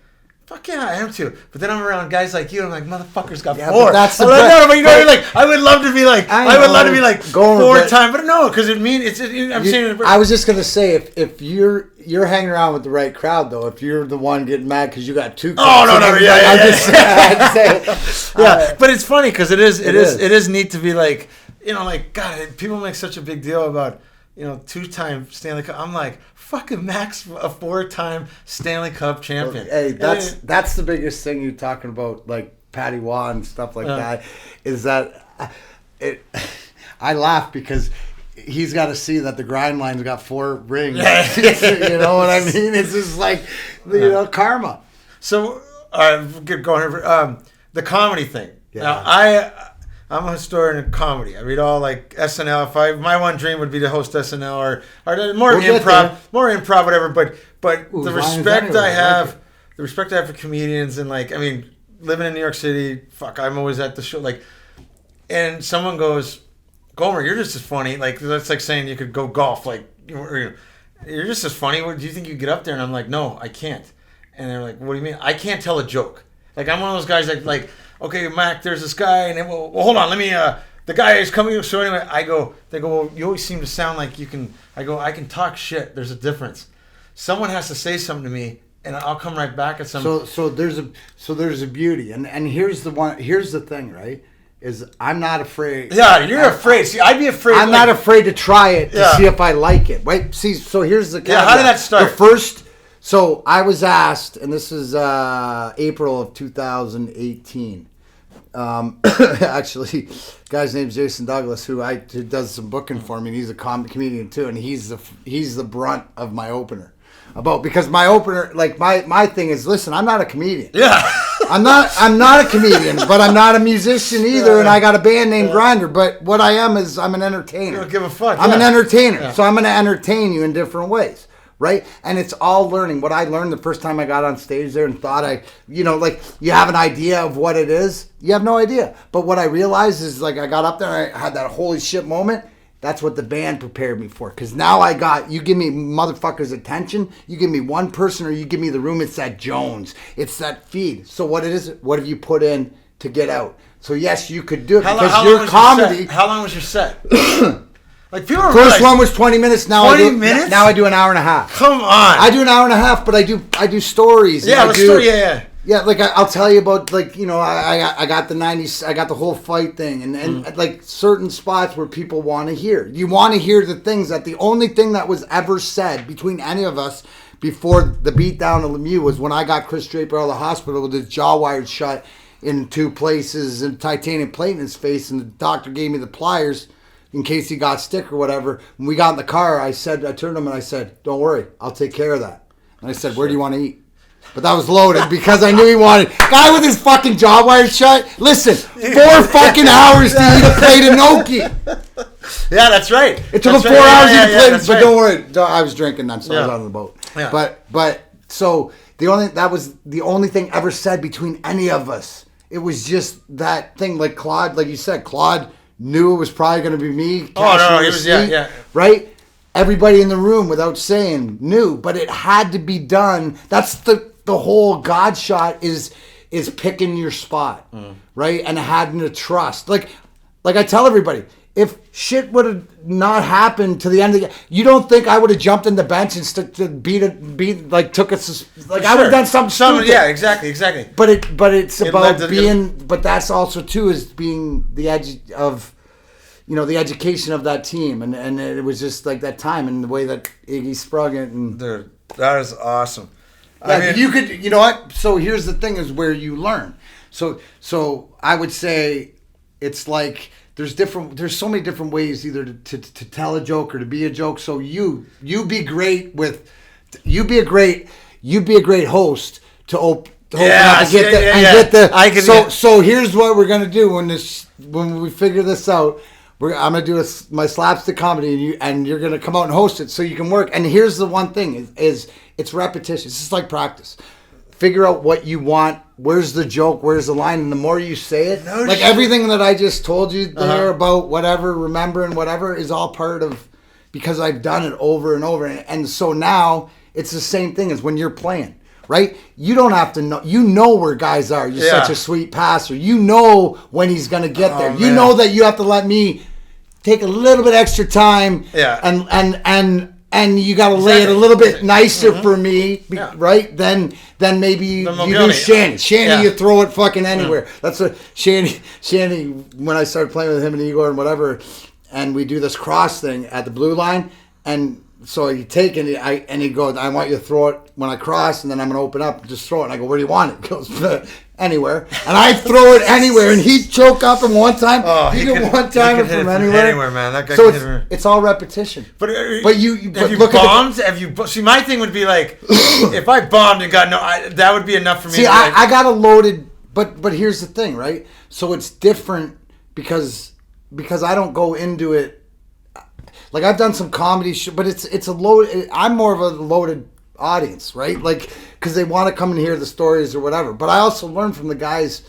fuck yeah, I am too. But then I'm around guys like you, and I'm like, motherfuckers got 4. But that's the I would love to be like, going 4-time, but no, because I'm saying. I was just gonna say, if you're hanging around with the right crowd, though, if you're the one getting mad because you got 2. Oh no, yeah. But it's funny because it is neat to be like, God, people make such a big deal about 2-time Stanley Cup. I'm like, fucking Max, a 4-time Stanley Cup champion. Hey, that's the biggest thing you're talking about, like Patty Waugh and stuff like that, is that I laugh because he's got to see that the grind line's got 4 rings. You know what I mean? It's just like, karma. So, all right, get going here. The comedy thing. Yeah. Now, I'm a historian of comedy. I read all like SNL. My one dream would be to host SNL or more improv, whatever. But the respect I have, the respect I have for comedians, and like, I mean, living in New York City, fuck, I'm always at the show. Like, and someone goes, Gomer, you're just as funny. Like, that's like saying you could go golf. Like, you're just as funny. Do you think you get up there? And I'm like, no, I can't. And they're like, what do you mean? I can't tell a joke. Like, I'm one of those guys that like, okay, Mac, there's this guy, and then, well, hold on, let me, the guy is coming. So anyway, they go, well, you always seem to sound like you can. I go, I can talk shit. There's a difference. Someone has to say something to me, and I'll come right back at something. So there's a beauty, and here's the thing, right? Is I'm not afraid. Yeah, you're afraid. See, I'd be afraid. I'm not afraid to try it to see if I like it. Right? See, so here's the caveat. Yeah, how did that start? So I was asked, and this is April of 2018. Actually, guy's name's Jason Douglas, who does some booking for me, and he's a comedian too, and he's the brunt of my opener. Because my opener, like my thing is, listen, I'm not a comedian. Yeah. I'm not a comedian, but I'm not a musician either, and I got a band named Grinder. But what I am is I'm an entertainer. You don't give a fuck. I'm an entertainer, so I'm going to entertain you in different ways. Right? And it's all learning. What I learned the first time I got on stage there and thought like you have an idea of what it is. You have no idea. But what I realized is like I got up there and I had that holy shit moment. That's what the band prepared me for. Because now you give me motherfuckers' attention. You give me one person or you give me the room. It's that Jones. It's that feed. So what have you put in to get out? So yes, you could do it because your comedy. How long was your set? Like First one was 20 minutes. Now 20 minutes? Now I do an hour and a half. Come on. I do an hour and a half, but I do stories. Yeah, Yeah, like I'll tell you about like I got the 90s. I got the whole fight thing, and like certain spots where people want to hear. You want to hear the things that the only thing that was ever said between any of us before the beatdown of Lemieux was when I got Chris Draper out of the hospital with his jaw wired shut in 2 places and titanium plate in his face, and the doctor gave me the pliers in case he got sick or whatever. When we got in the car, I turned to him and I said, don't worry, I'll take care of that. And I said, where do you want to eat? But that was loaded because I knew he wanted. Guy with his fucking jaw wired shut. Listen, 4 fucking hours to eat a plate of gnocchi. Yeah, that's right. It took him 4 hours to eat a plate, but don't worry. I was drinking then, so I was on the boat. Yeah. But so that was the only thing ever said between any of us. It was just that thing, like Claude, like you said, Claude knew it was probably going to be me. Oh, no, he was, yeah. Right? Everybody in the room, without saying, knew, but it had to be done. That's the whole God shot is picking your spot, right? And having to trust. Like I tell everybody, if shit would have not happened to the end of the, you don't think I would have jumped in the bench and took us like I would have done something stupid. Yeah, exactly. But it's about being. But that's also too is being the edge of, the education of that team, and it was just like that time and the way that Iggy sprung it. And dude, that is awesome. I mean, you could, you know what? So here's the thing: is where you learn. So I would say it's like. There's so many different ways either to tell a joke or to be a joke. So you be great host to open up and get the. So here's what we're gonna do when we figure this out. I'm gonna do my slapstick comedy and you're gonna come out and host it so you can work. And here's the one thing is it's repetition. It's just like practice. Figure out what you want. Where's the joke? Where's the line? And the more you say it, everything that I just told you there about whatever, remembering whatever is all part of, because I've done it over and over. And so now it's the same thing as when you're playing, right? You don't have to know. You know where guys are. You're such a sweet passer. You know when he's going to get there. You know that you have to let me take a little bit extra time. Yeah. And you got to lay it a little bit nicer for me, right? Then maybe you do Shanny. Shanny, you throw it fucking anywhere. That's what Shanny, when I started playing with him and Igor and whatever, and we do this cross thing at the blue line, and so you take it, and he goes, I want you to throw it when I cross, and then I'm going to open up and just throw it. And I go, where do you want it? He goes, anywhere. And I throw it anywhere, and he'd choke up him one time. Oh, he did one time from anywhere, man. That guy so it's all repetition. But you look bombed? Have you? See, my thing would be like, if I bombed and got that would be enough for me. See, I got a loaded. But here's the thing, right? So it's different because I don't go into it. Like I've done some comedy, but it's a load. I'm more of a loaded audience, right? Like because they want to come and hear the stories or whatever. But I also learn from the guys,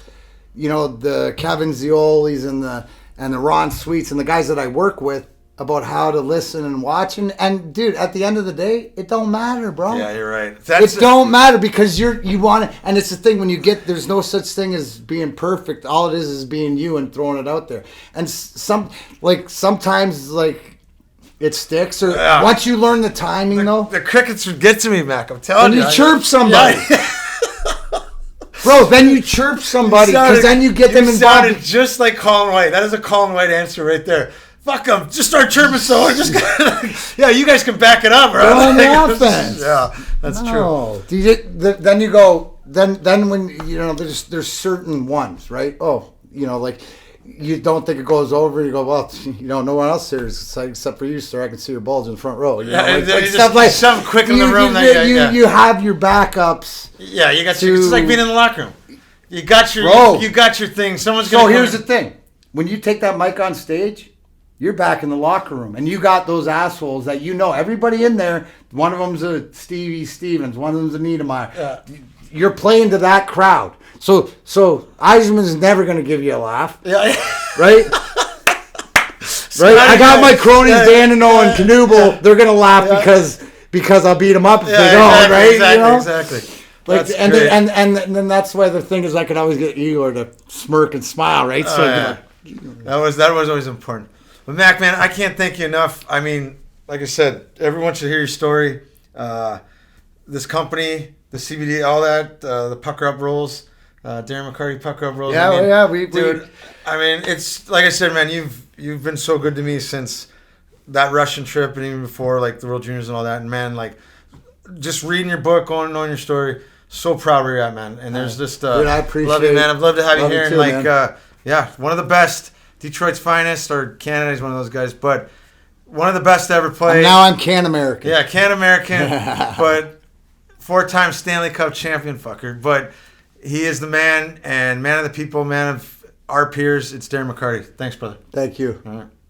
you know, the Kevin Ziolis and the Ron Sweets and the guys that I work with about how to listen and watch. And dude, at the end of the day, it don't matter, bro. Yeah, you're right. It don't matter because you want to, and it's the thing when you get, there's no such thing as being perfect. All it is being you and throwing it out there. And sometimes it sticks, or once you learn the timing, though. The crickets would get to me, Mac. I'm telling you. And you chirp somebody. Yeah. Bro, then you chirp somebody, because then you get them involved. You sounded just like Colin White. That is a Colin White answer right there. Fuck them. Just start chirping someone. Yeah, you guys can back it up, bro. On the offense. Yeah, that's true. Then you go, then when, you know, there's certain ones, right? Oh, you know, like, you don't think it goes over. You go, well, you know, no one else here except for you, sir. I can see your bulge in the front row. You know, something quick in the room. You have your backups. Yeah, you got it's like being in the locker room. You got your thing. Someone's gonna. So here's the thing: when you take that mic on stage, you're back in the locker room, and you got those assholes that you know. Everybody in there. One of them's a Stevie Stevens. One of them's a Niedermeyer. Yeah. You're playing to that crowd. So Eisenman's never going to give you a laugh. Yeah. Right? Right? I got my cronies, Dan and Owen, Knuble. They're going to laugh because I'll beat them up if they don't, right? Exactly, you know? Exactly. Like, and then that's why the thing is I could always get Igor to smirk and smile, right? So that was always important. But Mac, man, I can't thank you enough. I mean, like I said, everyone should hear your story. This company, the CBD, all that, the Pucker Up rolls. Darren McCarty Pucker Up rolls. Yeah, dude. I mean, it's like I said, man. You've been so good to me since that Russian trip and even before, like the World Juniors and all that. And man, like just reading your book, knowing your story. So proud where you're at, man. And there's just dude, I appreciate love you, man. I'd love to have you here. Too, and one of the best, Detroit's finest, or Canada is one of those guys, but one of the best to ever play. And now I'm Can American. Yeah, Can American, but 4-time Stanley Cup champion, fucker. But he is the man, and man of the people, man of our peers. It's Darren McCarty. Thanks, brother. Thank you. All right.